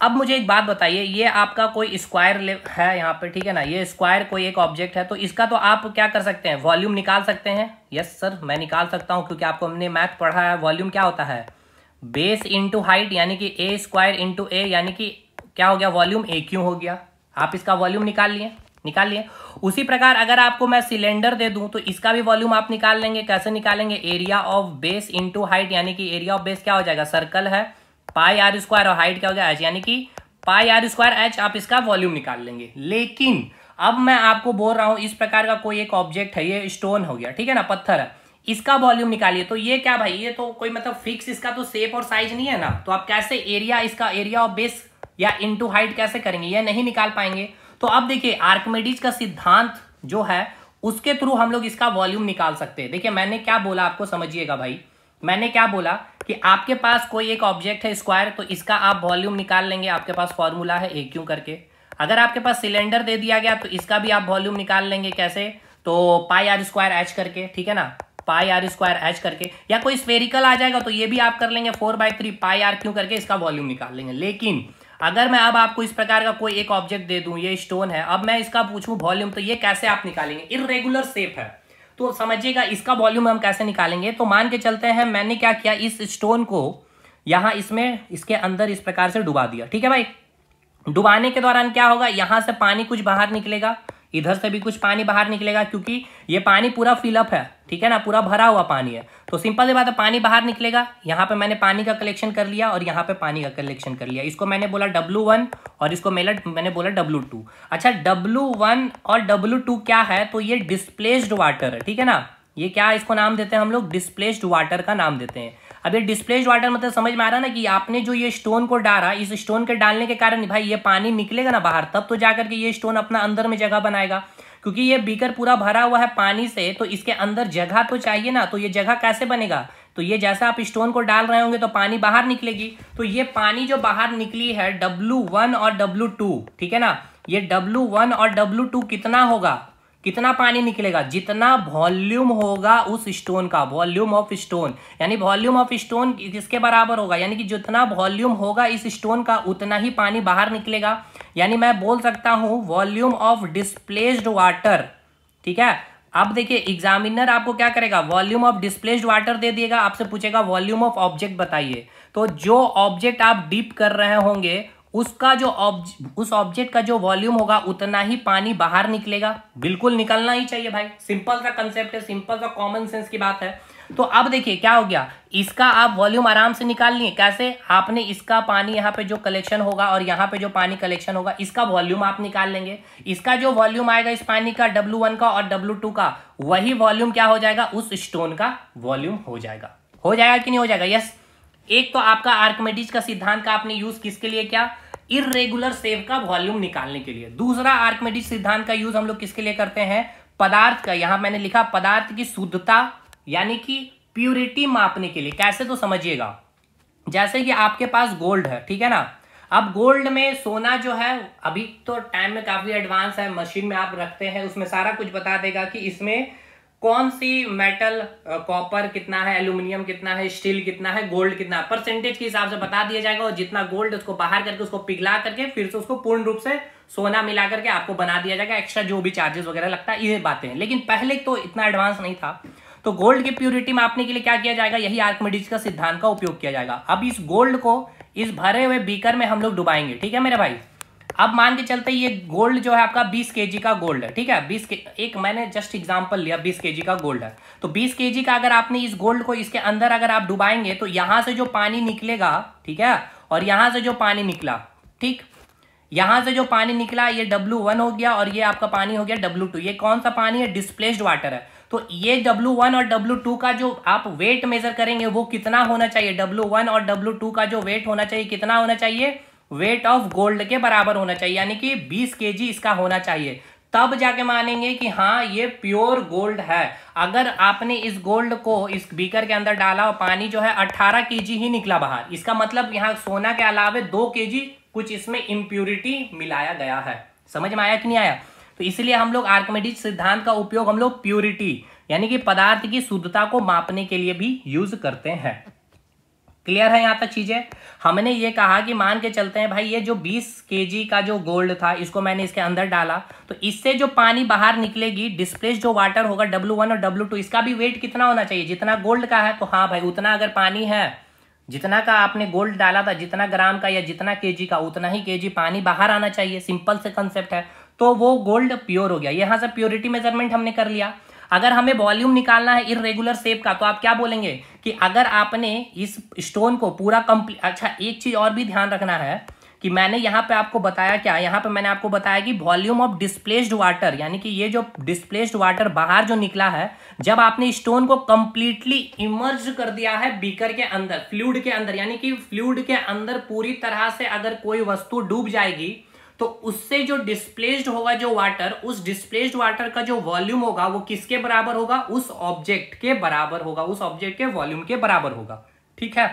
Speaker 1: अब मुझे एक बात बताइए, ये आपका कोई स्क्वायर है यहाँ पे, ठीक है ना, ये स्क्वायर कोई एक ऑब्जेक्ट है, तो इसका तो आप क्या कर सकते हैं? वॉल्यूम निकाल सकते हैं। यस सर, मैं निकाल सकता हूँ, क्योंकि आपको हमने मैथ पढ़ा है। वॉल्यूम क्या होता है? बेस इंटू हाइट, यानी कि ए स्क्वायर इंटू ए, यानी कि क्या हो गया? वॉल्यूम ए क्यू हो गया। आप इसका वॉल्यूम निकाल लिए। उसी प्रकार अगर आपको मैं सिलेंडर दे दूं तो इसका भी वॉल्यूम आप निकाल लेंगे। कैसे निकालेंगे? Area of base into height, यानी कि एरिया ऑफ बेस क्या हो जाएगा? सर्कल है, पाई आर स्क्वायर, और हाइट क्या हो गया? एच, यानी कि पाई आर स्क्वायर एच। आप इसका वॉल्यूम निकाल लेंगे। लेकिन अब मैं आपको बोल रहा हूं इस प्रकार का कोई एक ऑब्जेक्ट है, ये स्टोन हो गया, ठीक है ना, पत्थर है, इसका वॉल्यूम निकालिए। तो ये क्या भाई? ये तो कोई मतलब फिक्स इसका तो शेप और साइज नहीं है ना, तो आप कैसे एरिया, इसका एरिया ऑफ बेस या इंटू हाइट कैसे करेंगे? ये नहीं निकाल पाएंगे। तो अब देखिए, आर्किमिडीज का सिद्धांत जो है उसके थ्रू हम लोग इसका वॉल्यूम निकाल सकते हैं। देखिए मैंने क्या बोला आपको, समझिएगा भाई। मैंने क्या बोला कि आपके पास कोई एक ऑब्जेक्ट है स्क्वायर, तो इसका आप वॉल्यूम निकाल लेंगे। आपके पास फॉर्मूला है ए क्यू करके। अगर आपके पास सिलेंडर दे दिया गया तो इसका भी आप वॉल्यूम निकाल लेंगे। कैसे? तो पाई आर स्क्वायर एच करके, ठीक है ना, पाई आर स्क्वायर एच करके। या कोई स्फेरिकल आ जाएगा तो ये भी आप कर लेंगे 4/3 पाई आर क्यू करके, इसका वॉल्यूम निकाल लेंगे। लेकिन अगर मैं अब आपको इस प्रकार का कोई एक ऑब्जेक्ट दे दूं, ये स्टोन है, अब मैं इसका पूछूं वॉल्यूम, तो ये कैसे आप निकालेंगे? इर्रेगुलर शेप है, तो समझिएगा इसका वॉल्यूम हम कैसे निकालेंगे। तो मान के चलते हैं मैंने क्या किया, इस स्टोन को यहां इसमें इसके अंदर इस प्रकार से डुबा दिया, ठीक है भाई। डुबाने के दौरान क्या होगा? यहां से पानी कुछ बाहर निकलेगा, इधर से भी कुछ पानी बाहर निकलेगा, क्योंकि ये पानी पूरा फिलअप है, ठीक है ना, पूरा भरा हुआ पानी है। तो सिंपल सी बात है, पानी बाहर निकलेगा। यहाँ पे मैंने पानी का कलेक्शन कर लिया और यहाँ पे पानी का कलेक्शन कर लिया। इसको मैंने बोला W1 और इसको मैंने बोला W2। अच्छा, W1 और W2 क्या है? तो ये डिस्प्लेस्ड वाटर है, ठीक है ना। ये क्या इसको नाम देते हैं हम लोग? डिस्प्लेस्ड वाटर का नाम देते हैं। अब ये डिस्प्लेस्ड वाटर मतलब समझ में आ रहा है ना कि आपने जो ये स्टोन को डाला, इस स्टोन के डालने के कारण भाई ये पानी निकलेगा ना बाहर, तब तो जाकर के ये स्टोन अपना अंदर में जगह बनाएगा। क्योंकि ये बीकर पूरा भरा हुआ है पानी से, तो इसके अंदर जगह तो चाहिए ना। तो ये जगह कैसे बनेगा? तो ये जैसा आप स्टोन को डाल रहे होंगे तो पानी बाहर निकलेगी। तो ये पानी जो बाहर निकली है W1 और W2, ठीक है ना, ये W1 और W2 कितना होगा? कितना पानी निकलेगा? जितना वॉल्यूम होगा उस स्टोन का, वॉल्यूम ऑफ स्टोन, यानी वॉल्यूम ऑफ स्टोन किसके बराबर होगा? यानी कि जितना वॉल्यूम होगा इस स्टोन का उतना ही पानी बाहर निकलेगा। यानी मैं बोल सकता हूं वॉल्यूम ऑफ डिस्प्लेस्ड वाटर, ठीक है। अब देखिए एग्जामिनर आपको क्या करेगा? वॉल्यूम ऑफ डिस्प्लेस्ड वाटर दे दिएगा, आपसे पूछेगा वॉल्यूम ऑफ ऑब्जेक्ट बताइए। तो जो ऑब्जेक्ट आप डीप कर रहे होंगे उसका जो उस ऑब्जेक्ट का जो वॉल्यूम होगा उतना ही पानी बाहर निकलेगा। बिल्कुल निकलना ही चाहिए भाई, सिंपल सा कंसेप्ट है, सिंपल सा कॉमन सेंस की बात है। तो अब देखिए क्या हो गया, इसका आप वॉल्यूम आराम से निकाल लिए। कैसे? आपने इसका पानी यहाँ पे जो कलेक्शन होगा और यहाँ पे जो पानी कलेक्शन होगा, इसका वॉल्यूम आप निकाल लेंगे। इसका जो वॉल्यूम आएगा इस पानी का W1 का और W2 का, वही वॉल्यूम क्या हो जाएगा, उस स्टोन का वॉल्यूम हो जाएगा। हो जाएगा कि नहीं हो जाएगा? यस। एक तो आपका आर्किमिडीज का सिद्धांत का आपने यूज किसके लिए किया, इर्रेगुलर शेप का वॉल्यूम निकालने के लिए। दूसरा आर्किमिडीज सिद्धांत का यूज हम लोग किसके लिए करते हैं, पदार्थ का, यहां मैंने लिखा पदार्थ की शुद्धता यानी कि प्यूरिटी मापने के लिए। कैसे? तो समझिएगा, जैसे कि आपके पास गोल्ड है, ठीक है ना। अब गोल्ड में सोना जो है, अभी तो टाइम में काफी एडवांस है, मशीन में आप रखते हैं, उसमें सारा कुछ बता देगा कि इसमें कौन सी मेटल, कॉपर कितना है, एल्यूमिनियम कितना है, स्टील कितना है, गोल्ड कितना है, परसेंटेज के हिसाब से बता दिया जाएगा। और जितना गोल्ड उसको बाहर करके उसको पिघला करके फिर से उसको पूर्ण रूप से सोना मिला करके आपको बना दिया जाएगा। एक्स्ट्रा जो भी चार्जेस वगैरह लगता है, ये बातें हैं। लेकिन पहले तो इतना एडवांस नहीं था। तो गोल्ड की प्यूरिटी मापने के लिए क्या किया जाएगा, यही आर्किमिडीज का सिद्धांत का उपयोग किया जाएगा। अब इस गोल्ड को इस भरे हुए बीकर में हम लोग डुबाएंगे, ठीक है मेरे भाई। अब मान के चलते ये गोल्ड जो है आपका 20 केजी का गोल्ड है, ठीक है। एक मैंने जस्ट एग्जांपल लिया, 20 केजी का गोल्ड है। तो 20 केजी का अगर आपने इस गोल्ड को इसके अंदर अगर आप डुबाएंगे तो यहां से जो पानी निकलेगा, ठीक है, और यहां से जो पानी निकला, ठीक, यहां से जो पानी निकला ये W1 हो गया और ये आपका पानी हो गया W2। ये कौन सा पानी है, डिस्प्लेस्ड वाटर है। तो ये W1 और W2 का जो आप वेट मेजर करेंगे वो कितना होना चाहिए, W1 और W2 का जो वेट होना चाहिए कितना होना चाहिए, वेट ऑफ गोल्ड के बराबर होना चाहिए, यानी कि 20 केजी इसका होना चाहिए। तब जाके मानेंगे कि हाँ ये प्योर गोल्ड है। अगर आपने इस गोल्ड को इस बीकर के अंदर डाला और पानी जो है 18 केजी ही निकला बाहर, इसका मतलब यहाँ सोना के अलावे 2 केजी कुछ इसमें इम्प्यूरिटी मिलाया गया है। समझ में आया कि नहीं आया? तो इसलिए हम लोग आर्किमिडीज सिद्धांत का उपयोग हम लोग प्यूरिटी यानी कि पदार्थ की शुद्धता को मापने के लिए भी यूज करते हैं। क्लियर है यहां तक चीजें? हमने ये कहा कि मान के चलते हैं भाई ये जो 20 केजी का जो गोल्ड था इसको मैंने इसके अंदर डाला, तो इससे जो पानी बाहर निकलेगी, डिस्प्लेस जो वाटर होगा W1 और W2, इसका भी वेट कितना होना चाहिए, जितना गोल्ड का है। तो हाँ भाई, उतना अगर पानी है, जितना का आपने गोल्ड डाला था, जितना ग्राम का या जितना केजी का, उतना ही केजी पानी बाहर आना चाहिए। सिंपल से कंसेप्ट है। तो वो गोल्ड प्योर हो गया। यहां से प्योरिटी मेजरमेंट हमने कर लिया। अगर हमें वॉल्यूम निकालना है इर्रेगुलर शेप का, तो आप क्या बोलेंगे कि अगर आपने इस स्टोन को पूरा कंप्लीट, अच्छा एक चीज और भी ध्यान रखना है कि मैंने यहाँ पे आपको बताया क्या, यहाँ पे मैंने आपको बताया कि वॉल्यूम ऑफ डिस्प्लेस्ड वाटर, यानी कि ये जो डिस्प्लेस्ड वाटर बाहर जो निकला है, जब आपने स्टोन को कंप्लीटली इमर्ज कर दिया है बीकर के अंदर, फ्लूइड के अंदर, यानी कि फ्लूइड के अंदर पूरी तरह से अगर कोई वस्तु डूब जाएगी तो उससे जो डिस्प्लेस्ड होगा जो वाटर, उस डिस्प्लेस्ड वाटर का जो वॉल्यूम होगा वो किसके बराबर होगा, उस ऑब्जेक्ट के बराबर होगा, उस ऑब्जेक्ट के वॉल्यूम के बराबर होगा। ठीक है,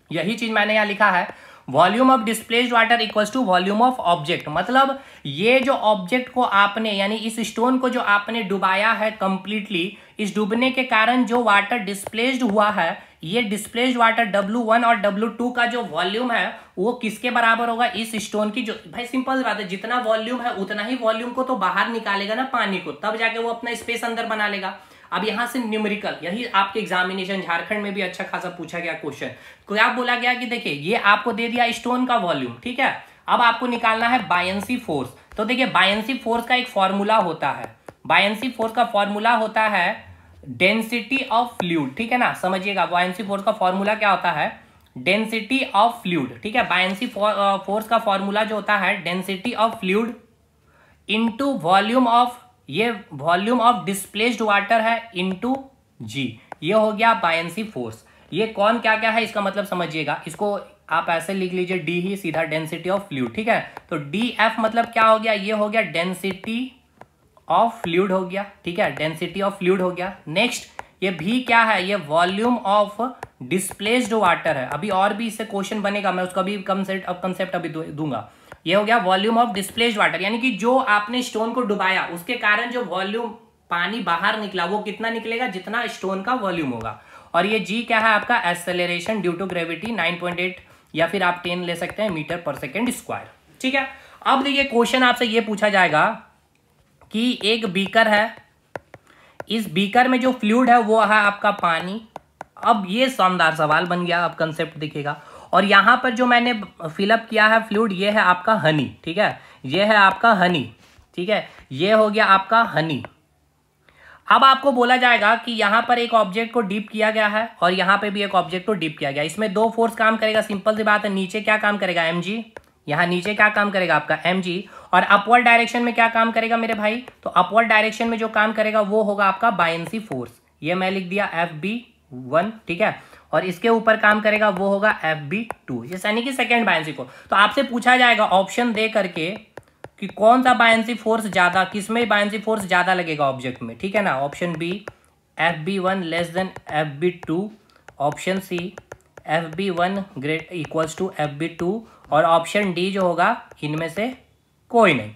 Speaker 1: यही चीज मैंने यहां लिखा है, volume of displaced water equals to volume of object. मतलब ये जो ऑब्जेक्ट को आपने, यानी इस स्टोन को जो आपने डुबाया है कंप्लीटली, इस डूबने के कारण जो वाटर डिस्प्लेस्ड हुआ है, ये डिस्प्लेस्ड वाटर W1 और W2 का जो वॉल्यूम है वो किसके बराबर होगा, इस स्टोन की। जो भाई सिंपल बात है, जितना वॉल्यूम है उतना ही वॉल्यूम को तो बाहर निकालेगा ना पानी को, तब जाके वो अपना स्पेस अंदर बना लेगा। अब यहां से न्यूमेरिकल, यही आपके एग्जामिनेशन झारखंड में भी अच्छा खासा पूछा गया क्वेश्चन। क्या बोला गया कि देखिए ये आपको दे दिया स्टोन का वॉल्यूम, ठीक है, अब आपको निकालना है बायंसी फोर्स। तो देखिए बायंसी फोर्स का एक फॉर्मूला होता है, बायंसी फोर्स का फॉर्मूला होता है डेंसिटी ऑफ फ्लूइड, ठीक है ना। समझिएगा बायंसी फोर्स का फॉर्मूला क्या होता है, डेंसिटी ऑफ फ्लूइड, ठीक है। बायंसी फोर्स का फॉर्मूला जो होता है density of fluid into volume of, ये वॉल्यूम ऑफ डिस्प्लेस्ड वाटर है इनटू जी, ये हो गया बायंसी फोर्स। ये कौन क्या क्या है इसका मतलब समझिएगा, इसको आप ऐसे लिख लीजिए डी ही सीधा डेंसिटी ऑफ फ्लूइड, ठीक है। तो डी एफ मतलब क्या हो गया, ये हो गया डेंसिटी ऑफ फ्लूइड हो गया, ठीक है, डेंसिटी ऑफ फ्लूइड हो गया। नेक्स्ट ये भी क्या है, ये वॉल्यूम ऑफ डिस्प्लेस्ड वाटर है। अभी और भी इससे क्वेश्चन बनेगा, मैं उसका भी कंसेप्ट अभी दूंगा। ये हो गया वॉल्यूम ऑफ डिस्प्लेस्ड वाटर, यानी कि जो आपने स्टोन को डुबाया उसके कारण जो वॉल्यूम पानी बाहर निकला वो कितना निकलेगा, जितना स्टोन का वॉल्यूम होगा। और ये जी क्या है आपका, एक्सेलरेशन ड्यू टू ग्रेविटी 9.8 या फिर आप 10 ले सकते हैं मीटर पर सेकेंड स्क्वायर, ठीक है। अब देखिए क्वेश्चन आपसे ये पूछा जाएगा कि एक बीकर है, इस बीकर में जो फ्लूइड है वो है आपका पानी। अब ये शानदार सवाल बन गया, अब कंसेप्ट दिखेगा। और यहाँ पर जो मैंने फिलअप किया है फ्लूइड, ये है आपका हनी, ठीक है, ये है आपका हनी, ठीक है, ये हो गया आपका हनी। अब आपको बोला जाएगा कि यहाँ पर एक ऑब्जेक्ट को डीप किया गया है और यहाँ पे भी एक ऑब्जेक्ट को डीप किया गया, इसमें दो फोर्स काम करेगा, सिंपल सी बात है। नीचे क्या काम करेगा, mg, यहाँ नीचे क्या काम करेगा आपका mg, और अपवर्ड डायरेक्शन में क्या काम करेगा मेरे भाई, तो अपवर्ड डायरेक्शन में जो काम करेगा वो होगा आपका बायंसी फोर्स, ये मैं लिख दिया FB1, ठीक है, और इसके ऊपर काम करेगा वो होगा FB2, यानी कि सेकेंड बायंसी फोर्स। तो आपसे पूछा जाएगा ऑप्शन दे करके कि कौन सा बायंसी फोर्स ज्यादा, किसमें बायंसी फोर्स ज्यादा लगेगा ऑब्जेक्ट में, ठीक है ना। Option B FB1 less than FB2, option C FB1 great equals to FB2, और ऑप्शन डी जो होगा इनमें से कोई नहीं।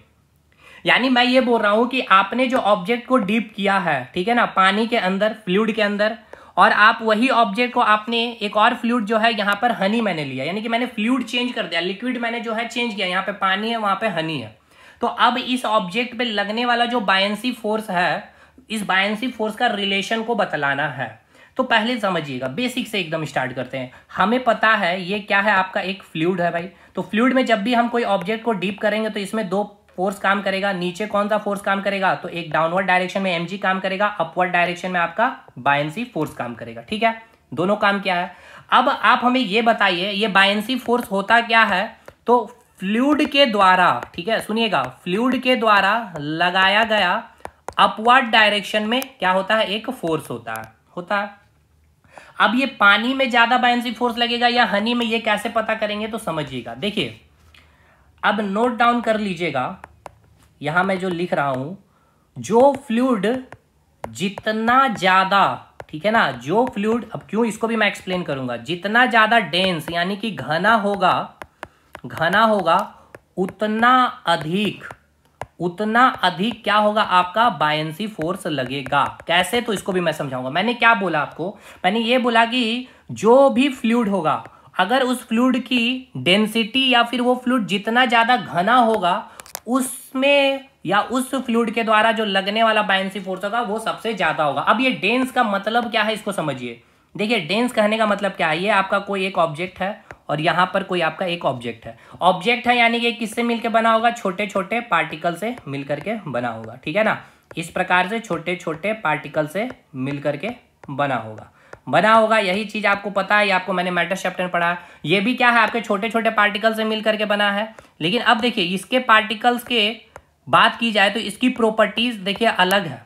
Speaker 1: यानी मैं ये बोल रहा हूं कि आपने जो ऑब्जेक्ट को डीप किया है, ठीक है ना, पानी के अंदर, फ्लूइड के अंदर, और आप वही ऑब्जेक्ट को आपने एक और फ्लूइड जो है यहाँ पर हनी मैंने लिया, यानी कि मैंने फ्लूइड चेंज कर दिया, लिक्विड मैंने जो है चेंज किया, यहाँ पे पानी है वहां पे हनी है। तो अब इस ऑब्जेक्ट पे लगने वाला जो बायंसी फोर्स है, इस बायंसी फोर्स का रिलेशन को बतलाना है। तो पहले समझिएगा, बेसिक से एकदम स्टार्ट करते हैं। हमें पता है ये क्या है, आपका एक फ्लूइड है भाई। तो फ्लूइड में जब भी हम कोई ऑब्जेक्ट को डीप करेंगे तो इसमें दो फोर्स काम करेगा। नीचे कौन सा फोर्स काम करेगा, तो एक डाउनवर्ड डायरेक्शन में mg काम करेगा, अपवर्ड डायरेक्शन में आपका बायंसी फोर्स काम करेगा, ठीक है, दोनों काम क्या है। अब आप हमें ये बताइए, ये बायंसी फोर्स होता क्या है, तो फ्लूइड के द्वारा, ठीक है, सुनिएगा, फ्लूइड के द्वारा लगाया गया अपवर्ड डायरेक्शन में क्या होता है, एक फोर्स होता है। अब ये पानी में ज्यादा बायंसी फोर्स लगेगा या हनी में, ये कैसे पता करेंगे, तो समझिएगा। देखिए अब नोट डाउन कर लीजिएगा, यहां मैं जो लिख रहा हूं, जो फ्लूइड जितना ज्यादा, ठीक है ना, जो फ्लूइड, अब क्यों इसको भी मैं एक्सप्लेन करूंगा, जितना ज्यादा डेंस यानी कि घना होगा उतना अधिक क्या होगा, आपका बायंसी फोर्स लगेगा। कैसे, तो इसको भी मैं समझाऊंगा। मैंने क्या बोला आपको, मैंने ये बोला कि जो भी फ्लूइड होगा, अगर उस फ्लूइड की डेंसिटी या फिर वो फ्लूइड जितना ज्यादा घना होगा, उसमें या उस फ्लूइड के द्वारा जो लगने वाला बायंसी फोर्स होगा वो सबसे ज्यादा होगा। अब ये डेंस का मतलब क्या है, इसको समझिए। देखिए डेंस कहने का मतलब क्या है, ये आपका कोई एक ऑब्जेक्ट है और यहां पर कोई आपका एक ऑब्जेक्ट है, यानी कि किससे मिलकर बना होगा, छोटे छोटे पार्टिकल से मिलकर के बना होगा, ठीक है ना। इस प्रकार से छोटे छोटे पार्टिकल से मिलकर के बना होगा। यही चीज आपको पता है, आपको मैंने मैटर चैप्टर में पढ़ा। ये भी क्या है, आपके छोटे छोटे पार्टिकल से मिलकर के बना है। लेकिन अब देखिए इसके पार्टिकल्स के बात की जाए तो इसकी प्रॉपर्टीज देखिए अलग है।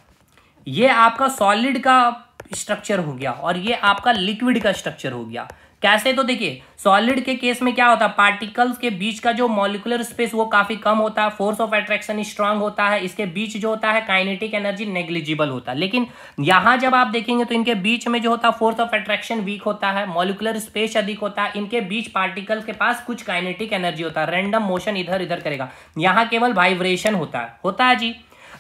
Speaker 1: ये आपका सॉलिड का स्ट्रक्चर हो गया और ये आपका लिक्विड का स्ट्रक्चर हो गया। कैसे, तो देखिए सॉलिड के केस में क्या होता है, पार्टिकल्स के बीच का जो मॉलिक्यूलर स्पेस वो काफी कम होता है, फोर्स ऑफ अट्रैक्शन स्ट्रांग होता है, इसके बीच जो होता है काइनेटिक एनर्जी नेग्लिजिबल होता है। लेकिन यहां जब आप देखेंगे तो इनके बीच में जो होता है फोर्स ऑफ अट्रैक्शन वीक होता है, मॉलिक्यूलर स्पेस अधिक होता है, इनके बीच पार्टिकल्स के पास कुछ काइनेटिक एनर्जी होता है, रैंडम मोशन इधर इधर करेगा, यहाँ केवल वाइब्रेशन होता है जी।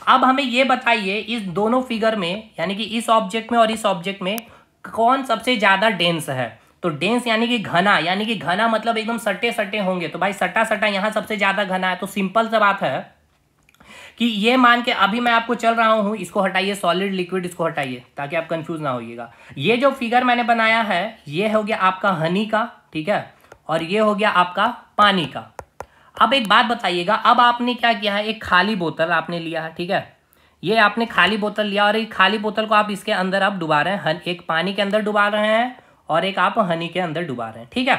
Speaker 1: अब हमें ये बताइए इस दोनों फिगर में, यानी कि इस ऑब्जेक्ट में और इस ऑब्जेक्ट में कौन सबसे ज्यादा डेंस है। तो डेंस यानी कि घना मतलब एकदम सटे होंगे, तो भाई सटा यहां सबसे ज्यादा घना है। तो सिंपल सा बात है कि ये मान के अभी मैं आपको चल रहा हूं, इसको हटाइए, सॉलिड लिक्विड इसको हटाइए ताकि आप कंफ्यूज ना होइएगा। ये जो फिगर मैंने बनाया है ये हो गया आपका हनी का, ठीक है, और ये हो गया आपका पानी का। अब एक बात बताइएगा, अब आपने क्या किया है, एक खाली बोतल आपने लिया है, ठीक है, ये आपने खाली बोतल लिया और एक खाली बोतल को आप इसके अंदर आप डुबा रहे हैं, एक पानी के अंदर डुबा रहे हैं और एक आप हनी के अंदर डुबा रहे हैं, ठीक है।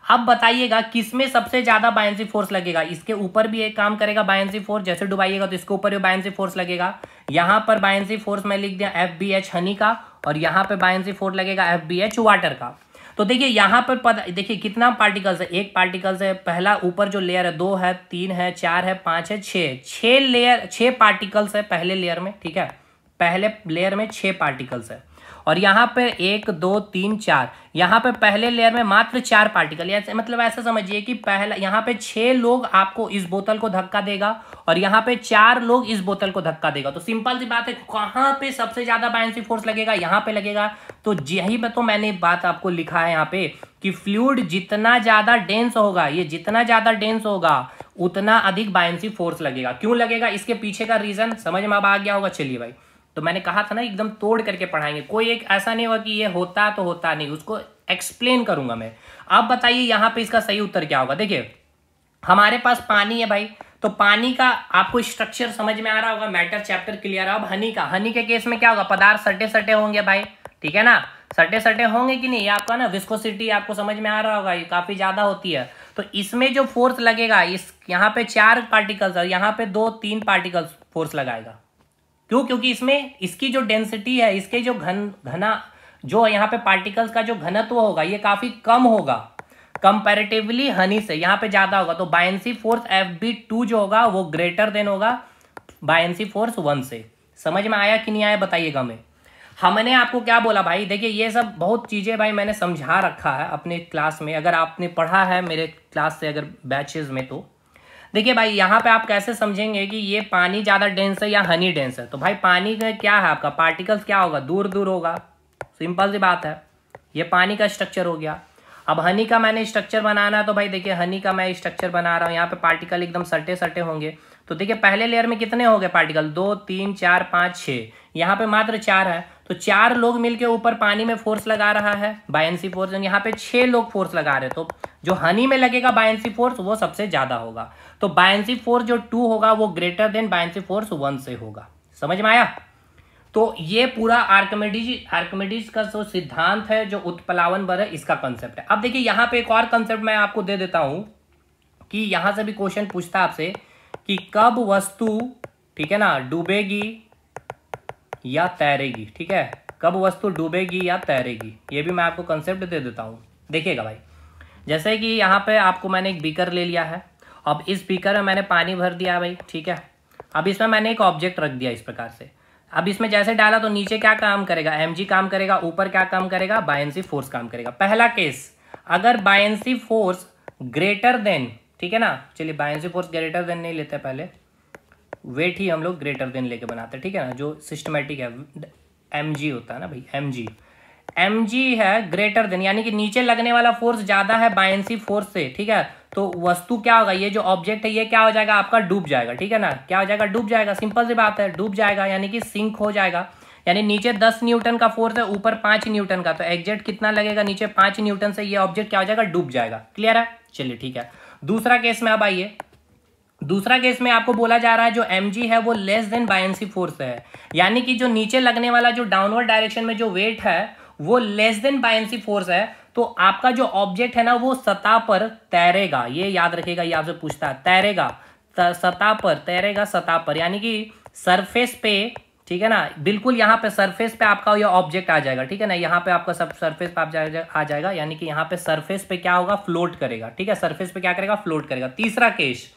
Speaker 1: अब बताइएगा किसमें सबसे ज्यादा बायंसी फोर्स लगेगा। इसके ऊपर भी एक काम करेगा बायंसी फोर्स, जैसे डुबाइएगा तो इसके ऊपर भी बायंसी फोर्स लगेगा। यहां पर बायंसी फोर्स मैं लिख दिया FBH हनी का, और यहां पर बायंसी फोर्स लगेगा FBH वाटर का। तो देखिए यहां पर देखिए कितना पार्टिकल्स है, एक पार्टिकल्स है, पहला ऊपर जो लेयर है 2 है, 3 है, 4 है, 5 है, 6 पार्टिकल्स है पहले लेयर में, ठीक है, पहले लेयर में 6 पार्टिकल्स है। और यहाँ पे 1 2 3 4, यहाँ पे पहले लेयर में मात्र 4 पार्टिकल, मतलब ऐसा समझिए कि पहला यहाँ पे 6 लोग आपको इस बोतल को धक्का देगा और यहाँ पे 4 लोग इस बोतल को धक्का देगा। तो सिंपल सी बात है, कहाँ पे सबसे ज्यादा बायंसी फोर्स लगेगा, यहाँ पे लगेगा। तो यही तो मैंने बात आपको लिखा है यहाँ पे कि फ्लूइड जितना ज्यादा डेंस होगा, ये जितना ज्यादा डेंस होगा उतना अधिक बायंसी फोर्स लगेगा। क्यों लगेगा, इसके पीछे का रीजन समझ में अब आ गया होगा। चलिए भाई, तो मैंने कहा था ना एकदम तोड़ करके पढ़ाएंगे, कोई एक ऐसा नहीं होगा कि ये होता तो होता नहीं, उसको एक्सप्लेन करूंगा मैं। अब बताइए यहाँ पे इसका सही उत्तर क्या होगा। देखिए हमारे पास पानी है भाई, तो पानी का आपको स्ट्रक्चर समझ में आ रहा होगा, मैटर चैप्टर क्लियर है। अब हनी के केस में क्या होगा, पदार्थ सटे सटे होंगे भाई, ठीक है ना, सटे सटे होंगे कि नहीं, ये आपका ना विस्कोसिटी आपको समझ में आ रहा होगा, ये काफी ज्यादा होती है। तो इसमें जो फोर्स लगेगा, इस यहाँ पे 4 पार्टिकल्स है, यहाँ पे 2-3 पार्टिकल्स फोर्स लगाएगा। क्यों? क्योंकि इसमें इसकी जो डेंसिटी है, इसके जो घना जो यहाँ पे पार्टिकल्स का जो घनत्व होगा ये काफी कम होगा कंपैरेटिवली हनी से, यहाँ पे ज्यादा होगा। तो बायनेंसी फोर्स Fb2 जो होगा वो ग्रेटर देन होगा बायनेंसी फोर्स 1 से। समझ में आया कि नहीं आया बताइएगा। हमने आपको क्या बोला भाई, देखिए ये सब बहुत चीजें भाई मैंने समझा रखा है अपने क्लास में, अगर आपने पढ़ा है मेरे क्लास से अगर बैचेज में। तो देखिए भाई यहाँ पे आप कैसे समझेंगे कि ये पानी ज्यादा डेंस है या हनी डेंस है। तो भाई पानी का क्या है, आपका पार्टिकल्स क्या होगा, दूर दूर होगा, सिंपल सी बात है। ये पानी का स्ट्रक्चर हो गया। अब हनी का मैंने स्ट्रक्चर बनाना है, तो भाई देखिए हनी का मैं स्ट्रक्चर बना रहा हूँ, यहाँ पे पार्टिकल एकदम सटे सटे होंगे। तो देखिए पहले लेयर में कितने हो गए पार्टिकल, 2 3 4 5 6, यहाँ पे मात्र 4 है। तो 4 लोग मिलके ऊपर पानी में फोर्स लगा रहा है बायनेंसी फोर्स, यहाँ पे 6 लोग फोर्स लगा रहे हैं। तो जो हनी में लगेगा बायनेंसी फोर्स वो सबसे ज्यादा होगा। तो बायनेंसी फोर्स जो 2 होगा वो ग्रेटर देन बायनेंसी फोर्स 1 से होगा। समझ में आया। तो ये पूरा आर्किमिडीज का जो सिद्धांत है, जो उत्प्लावन बल है, इसका कंसेप्ट है। अब देखिए यहाँ पे एक और कंसेप्ट मैं आपको दे देता हूं कि यहां से भी क्वेश्चन पूछता है आपसे कि कब वस्तु, ठीक है ना, डूबेगी या तैरेगी। ठीक है, कब वस्तु डूबेगी या तैरेगी, ये भी मैं आपको कंसेप्ट दे देता हूं। देखिएगा भाई, जैसे कि यहाँ पे आपको मैंने एक बीकर ले लिया है, अब इस बीकर में मैंने पानी भर दिया भाई, ठीक है। अब इसमें मैंने एक ऑब्जेक्ट रख दिया इस प्रकार से। अब इसमें जैसे डाला तो नीचे क्या काम करेगा, mg काम करेगा, ऊपर क्या काम करेगा, बायनेंसी फोर्स काम करेगा। पहला केस, अगर बायनेंसी फोर्स ग्रेटर देन, ठीक है ना, चलिए बायनेंसी फोर्स ग्रेटर देन नहीं लेते, पहले वेट ही हम लोग ग्रेटर देन लेके बनाते हैं, ठीक है ना, जो सिस्टमेटिक है mg होता है ना भाई, mg है ग्रेटर देन, यानी कि नीचे लगने वाला फोर्स ज्यादा है बायनेंसी फोर्स से, ठीक है। तो वस्तु क्या होगा, ये जो ऑब्जेक्ट है ये क्या हो जाएगा, आपका डूब जाएगा, ठीक है ना, क्या हो जाएगा, डूब जाएगा, सिंपल सी बात है, डूब जाएगा, यानी कि सिंक हो जाएगा। यानी नीचे 10 न्यूटन का फोर्स है, ऊपर 5 न्यूटन का, तो एग्जैक्ट कितना लगेगा, नीचे 5 न्यूटन से ये ऑब्जेक्ट क्या हो जाएगा, डूब जाएगा। क्लियर है, चलिए ठीक है। दूसरा केस में अब आइए, दूसरा केस में आपको बोला जा रहा है जो mg है वो लेस देन बायनेंसी फोर्स है, यानी कि जो नीचे लगने वाला जो डाउनवर्ड डायरेक्शन में जो वेट है वो लेस देन बायनेंसी फोर्स है। तो आपका जो ऑब्जेक्ट है ना वो सतह पर तैरेगा, ये याद रखिएगा, ये आपसे पूछता है, तैरेगा सतह पर, तैरेगा सतह पर, यानी कि सरफेस पे, ठीक है ना, बिल्कुल यहाँ पे सरफेस पे आपका ये ऑब्जेक्ट आ जाएगा, ठीक है ना, यहाँ पे आपका सब सरफेस पे आ जाएगा, यानी कि यहाँ पे सरफेस पे क्या होगा, फ्लोट करेगा, ठीक है, सरफेस पे क्या करेगा, फ्लोट करेगा। तीसरा केस,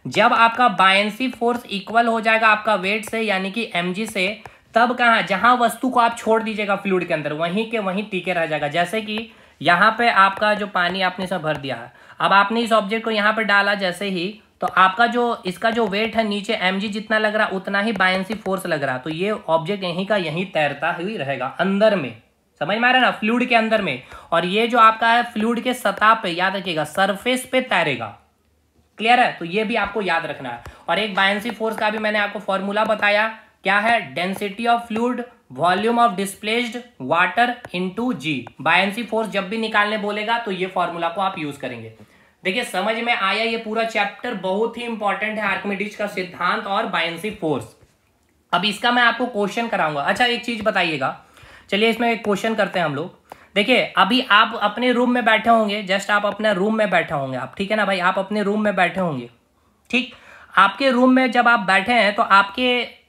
Speaker 1: जब आपका बायनेंसी फोर्स इक्वल हो जाएगा आपका वेट से, यानी कि mg से, तब कहाँ, जहां वस्तु को आप छोड़ दीजिएगा फ्लूइड के अंदर, वहीं के वहीं टिके रह जाएगा। जैसे कि यहाँ पे आपका जो पानी आपने इसमें भर दिया है, अब आपने इस ऑब्जेक्ट को यहाँ पे डाला जैसे ही, तो आपका जो इसका जो वेट है नीचे mg जितना लग रहा उतना ही बायनेंसी फोर्स लग रहा, तो ये ऑब्जेक्ट यहीं का यहीं तैरता हुई रहेगा अंदर में। समझ में आ रहा है ना, फ्लूइड के अंदर में। और ये जो आपका है फ्लूइड के सतह पे, याद रखिएगा, सरफेस पे तैरेगा। क्लियर है, तो ये भी आपको याद रखना है। और एक बायनेंसी फोर्स का भी मैंने आपको फॉर्मूला बताया, क्या है, density of fluid volume of displaced water into G. Buoyancy force जब भी निकालने बोलेगा तो ये फॉर्मूला को आप यूज करेंगे। देखिए समझ में आया, ये पूरा चैप्टर बहुत ही इंपॉर्टेंट है, आर्किमिडीज का सिद्धांत और बायनेंसी फोर्स। अब इसका मैं आपको क्वेश्चन कराऊंगा। अच्छा एक चीज बताइएगा, चलिए इसमें एक क्वेश्चन करते हैं हम लोग। देखिए अभी आप अपने रूम में बैठे होंगे, जस्ट आप अपने रूम में बैठे होंगे आप, ठीक है ना भाई, आप अपने रूम में बैठे होंगे, ठीक। आपके रूम में जब आप बैठे हैं तो आपके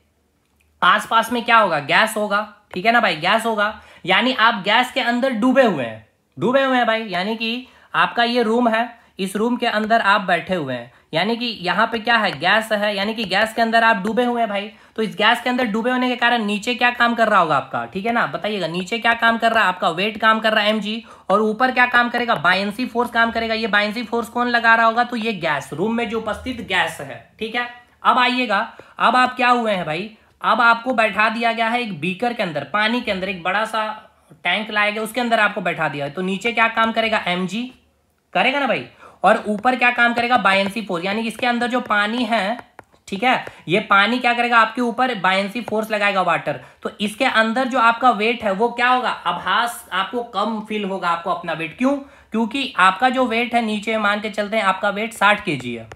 Speaker 1: आसपास में क्या होगा, गैस होगा, ठीक है ना भाई, गैस होगा, यानी आप गैस के अंदर डूबे हुए हैं भाई, यानी कि आपका ये रूम है, इस रूम के अंदर आप बैठे हुए हैं, यानी कि यहाँ पे क्या है, गैस है, यानी कि गैस के अंदर आप डूबे हुए हैं भाई। तो इस गैस के अंदर डूबे होने के कारण नीचे क्या काम कर रहा होगा आपका, ठीक है ना, बताइएगा, नीचे क्या काम कर रहा है, आपका वेट काम कर रहा है mg, और ऊपर क्या काम करेगा, बायनेंसी फोर्स काम करेगा। ये बायनेंसी फोर्स कौन लगा रहा होगा, तो ये गैस, रूम में जो उपस्थित गैस है, ठीक है। अब आइएगा, अब आप क्या हुए हैं भाई, अब आपको बैठा दिया गया है एक बीकर के अंदर, पानी के अंदर, एक बड़ा सा टैंक लाया गया, उसके अंदर आपको बैठा दिया है। तो नीचे क्या काम करेगा, mg करेगा ना भाई, और ऊपर क्या काम करेगा, बायनेंसी फोर्स, यानी कि इसके अंदर जो पानी है, ठीक है। ये पानी क्या करेगा, आपके ऊपर बायंसी फोर्स लगाएगा वाटर, तो इसके अंदर जो आपका वेट है वो क्या होगा, आभास आपको कम फील होगा आपको अपना वेट। क्यों? क्योंकि आपका जो वेट है नीचे मान के चलते हैं आपका वेट 60 kg है,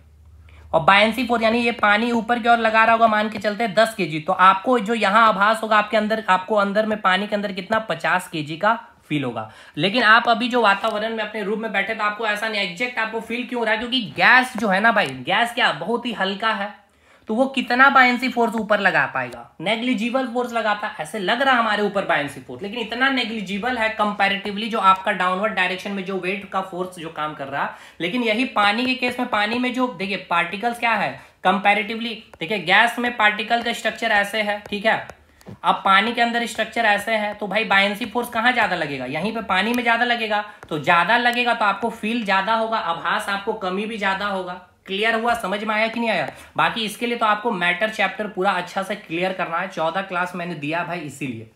Speaker 1: और बायंसी फोर्स यानी ये पानी ऊपर की ओर लगा रहा होगा मान के चलते हैं 10 kg, तो आपको जो यहाँ आभास होगा आपके अंदर, आपको अंदर में पानी के अंदर कितना 50 kg का फील होगा। लेकिन आप अभी जो वातावरण में अपने रूम में बैठे तो आपको ऐसा नहीं, एग्जैक्ट आपको फील क्यों हो रहा है, क्योंकि गैस जो है ना भाई, गैस क्या बहुत ही हल्का है, तो वो कितना बायंसी फोर्स ऊपर लगा पाएगा, नेग्लिजिबल फोर्स लगाता है। ऐसे लग रहा है हमारे ऊपर बायंसी फोर्स, लेकिन इतना नेग्लिजिबल है कंपैरेटिवली जो आपका डाउनवर्ड डायरेक्शन में जो वेट का फोर्स जो काम कर रहा है। लेकिन यही पानी के केस में, पानी में जो देखिए पार्टिकल्स क्या है कंपैरेटिवली, देखिए गैस में पार्टिकल का स्ट्रक्चर ऐसे है, ठीक है, अब पानी के अंदर स्ट्रक्चर ऐसे है, तो भाई बायंसी फोर्स कहाँ ज्यादा लगेगा, यहीं पे पानी में ज्यादा लगेगा, तो ज्यादा लगेगा तो आपको फील ज्यादा होगा, आभास आपको कमी भी ज्यादा होगा। क्लियर हुआ, समझ में आया कि नहीं आया? बाकी इसके लिए तो आपको मैटर चैप्टर पूरा अच्छा से क्लियर करना है, 14 क्लास मैंने दिया भाई इसीलिए,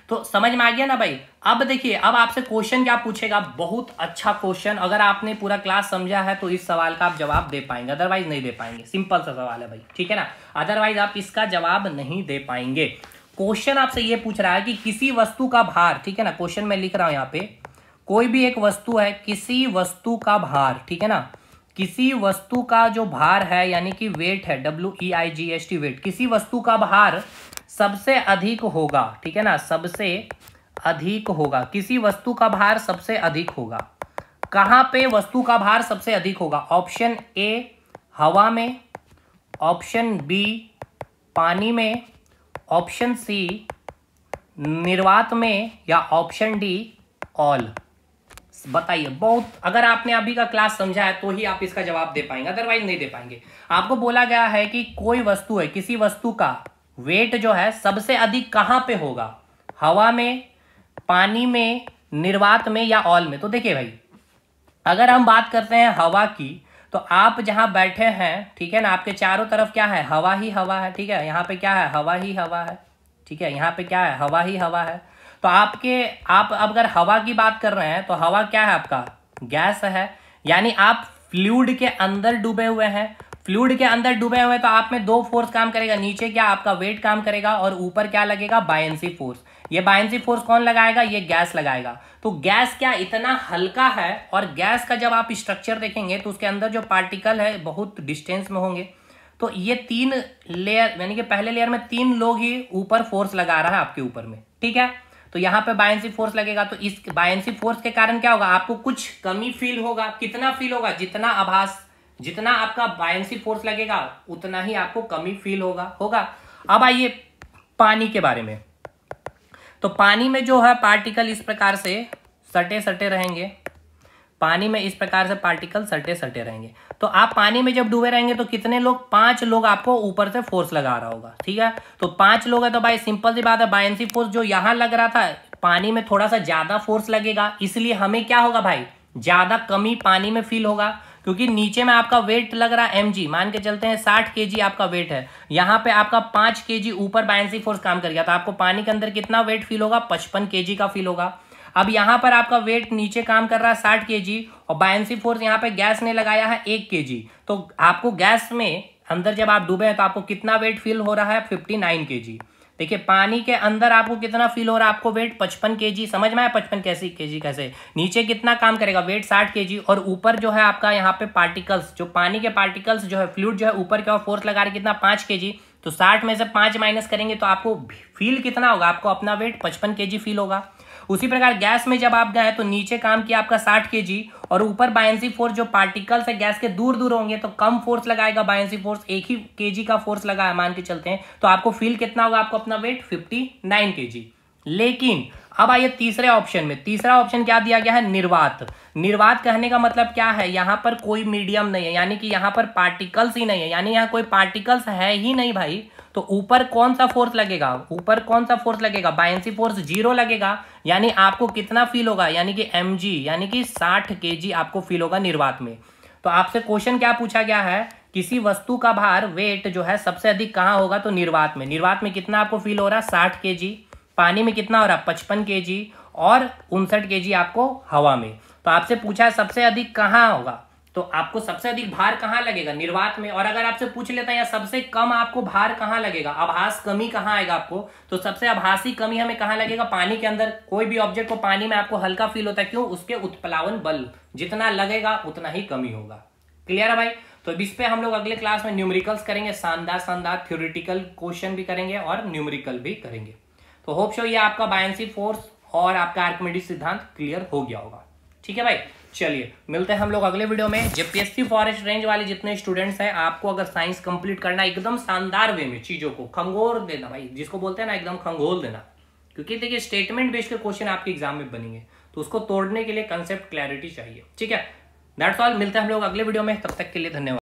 Speaker 1: तो समझ में आ गया ना भाई। अब देखिए, अब आपसे क्वेश्चन क्या पूछेगा, बहुत अच्छा क्वेश्चन, अगर आपने पूरा क्लास समझा है तो इस सवाल का आप जवाब दे पाएंगे, अदरवाइज नहीं दे पाएंगे। सिंपल सा सवाल है भाई, ठीक है ना, अदरवाइज आप इसका जवाब नहीं दे पाएंगे। क्वेश्चन आपसे ये पूछ रहा है कि किसी वस्तु का भार, ठीक है ना, क्वेश्चन मैं लिख रहा हूं यहाँ पे, कोई भी एक वस्तु है, किसी वस्तु का भार, ठीक है ना, किसी वस्तु का जो भार है यानी कि वेट है, WEIGHT वेट, किसी वस्तु का भार सबसे अधिक होगा, ठीक है ना, सबसे अधिक होगा, किसी वस्तु का भार सबसे अधिक होगा, कहां पे वस्तु का भार सबसे अधिक होगा? ऑप्शन ए हवा में, ऑप्शन बी पानी में, ऑप्शन सी निर्वात में, या ऑप्शन डी ऑल। बताइए, बहुत, अगर आपने अभी का क्लास समझा है तो ही आप इसका जवाब दे पाएंगे, अदरवाइज नहीं दे पाएंगे। आपको बोला गया है कि कोई वस्तु है, किसी वस्तु का वेट जो है सबसे अधिक कहां पे होगा, हवा में, पानी में, निर्वात में, या ऑल में। तो देखिए भाई, अगर हम बात करते हैं हवा की, तो आप जहां बैठे हैं, ठीक है ना, आपके चारों तरफ क्या है, हवा ही हवा है, ठीक है, यहाँ पे क्या है, हवा ही हवा है, ठीक है, यहाँ पे क्या है, हवा ही हवा है। तो आप अगर हवा की बात कर रहे हैं तो हवा क्या है आपका, गैस है, यानी आप फ्लूइड के अंदर डूबे हुए हैं, फ्लूइड के अंदर डूबे हुए तो आप में दो फोर्स काम करेगा, नीचे क्या आपका वेट काम करेगा, और ऊपर क्या लगेगा, बायंसी फोर्स। ये बायंसी फोर्स कौन लगाएगा, ये गैस लगाएगा। तो गैस क्या इतना हल्का है, और गैस का जब आप स्ट्रक्चर देखेंगे तो उसके अंदर जो पार्टिकल है बहुत डिस्टेंस में होंगे, तो ये 3 लेयर, यानी कि पहले लेयर में 3 लोग ही ऊपर फोर्स लगा रहा है आपके ऊपर में, ठीक है। तो यहाँ पे बायंसी फोर्स लगेगा, तो इस बायंसी फोर्स के कारण क्या होगा, आपको कुछ कमी फील होगा। कितना फील होगा, जितना आभास, जितना आपका बायंसी फोर्स लगेगा उतना ही आपको कमी फील होगा। अब आइए पानी के बारे में। तो पानी में जो है पार्टिकल इस प्रकार से सटे सटे रहेंगे, पानी में इस प्रकार से पार्टिकल सटे सटे रहेंगे। तो आप पानी में जब डूबे रहेंगे तो कितने लोग, 5 लोग आपको ऊपर से फोर्स लगा रहा होगा, ठीक है। तो 5 लोग है तो भाई सिंपल सी बात है, बायंसी फोर्स जो यहां लग रहा था पानी में थोड़ा सा ज्यादा फोर्स लगेगा, इसलिए हमें क्या होगा भाई, ज्यादा कमी पानी में फील होगा, क्योंकि नीचे में आपका वेट लग रहा है mg, मान के चलते हैं 60 kg आपका वेट है, यहाँ पे आपका 5 kg ऊपर बायंसी फोर्स काम कर गया, तो आपको पानी के अंदर कितना वेट फील होगा, 55 kg का फील होगा। अब यहाँ पर आपका वेट नीचे काम कर रहा है 60 kg, और बायंसी फोर्स यहाँ पे गैस ने लगाया है 1 kg, तो आपको गैस में अंदर जब आप डूबे हैं तो आपको कितना वेट फील हो रहा है, 59 kg। देखिए पानी के अंदर आपको कितना फील हो रहा है, आपको वेट 55 kg, समझ में आया 55 kg कैसे, नीचे कितना काम करेगा, वेट 60 kg, और ऊपर जो है आपका यहाँ पे पार्टिकल्स, जो पानी के पार्टिकल्स जो है, फ्लूइड जो है ऊपर की ओर फोर्स लगा रहे कितना, 5 kg, तो 60 में से 5 माइनस करेंगे तो आपको फील कितना होगा, आपको अपना वेट 55 kg फील होगा। उसी प्रकार गैस में जब आप गए तो नीचे काम किया आपका 60 kg, और ऊपर बायंसी फोर्स जो पार्टिकल्स है गैस के दूर दूर होंगे तो कम फोर्स लगाएगा बायंसी फोर्स, 1 ही kg का फोर्स लगाया मान के चलते हैं, तो आपको फील कितना होगा, आपको अपना वेट 59 kg। लेकिन अब आइए तीसरे ऑप्शन में, तीसरा ऑप्शन क्या दिया गया है, निर्वात। निर्वात कहने का मतलब क्या है, यहाँ पर कोई मीडियम नहीं है, यानी कि यहाँ पर पार्टिकल्स ही नहीं है, यानी यहाँ कोई पार्टिकल्स है ही नहीं भाई, तो ऊपर कौन सा फोर्स लगेगा, ऊपर कौन सा फोर्स लगेगा, बायंसी फोर्स 0 लगेगा, यानी आपको कितना फील होगा, यानी कि mg, यानी कि 60 kg आपको फील होगा निर्वात में। तो आपसे क्वेश्चन क्या पूछा गया है, किसी वस्तु का भार वेट जो है सबसे अधिक कहाँ होगा, तो निर्वात में। निर्वात में कितना आपको फील हो रहा है, 60 kg, पानी में कितना हो रहा है, 55 kg, और 59 kg आपको हवा में। तो आपसे पूछा है सबसे अधिक कहाँ होगा, तो आपको सबसे अधिक भार कहाँ लगेगा, निर्वात में। और अगर आपसे पूछ लेता है या सबसे कम आपको भार कहाँ लगेगा, आभास कमी कहाँ आएगा आपको, तो सबसे आभासी कमी हमें कहाँ लगेगा, पानी के अंदर। कोई भी ऑब्जेक्ट को पानी में आपको हल्का फील होता है, क्यों, उसके उत्प्लावन बल जितना लगेगा उतना ही कमी होगा। क्लियर है भाई। तो इस पे हम लोग अगले क्लास में न्यूमेरिकल्स करेंगे, शानदार शानदार थ्योरेटिकल क्वेश्चन भी करेंगे और न्यूमेरिकल भी करेंगे। तो होप सो ये आपका बायनेंसी फोर्स और आपका आर्किमिडीज सिद्धांत क्लियर हो गया होगा। ठीक है भाई, चलिए मिलते हैं हम लोग अगले वीडियो में। जेपीएससी फॉरेस्ट रेंज वाले जितने स्टूडेंट्स हैं, आपको अगर साइंस कंप्लीट करना, एकदम शानदार वे में चीजों को खंगोर देना भाई, जिसको बोलते हैं ना एकदम खंगोल देना, क्योंकि देखिए स्टेटमेंट बेस्ड क्वेश्चन आपके एग्जाम में बनेंगे, तो उसको तोड़ने के लिए कंसेप्ट क्लैरिटी चाहिए। ठीक है, दैट्स ऑल। मिलते हैं हम लोग अगले वीडियो में, तब तक के लिए धन्यवाद।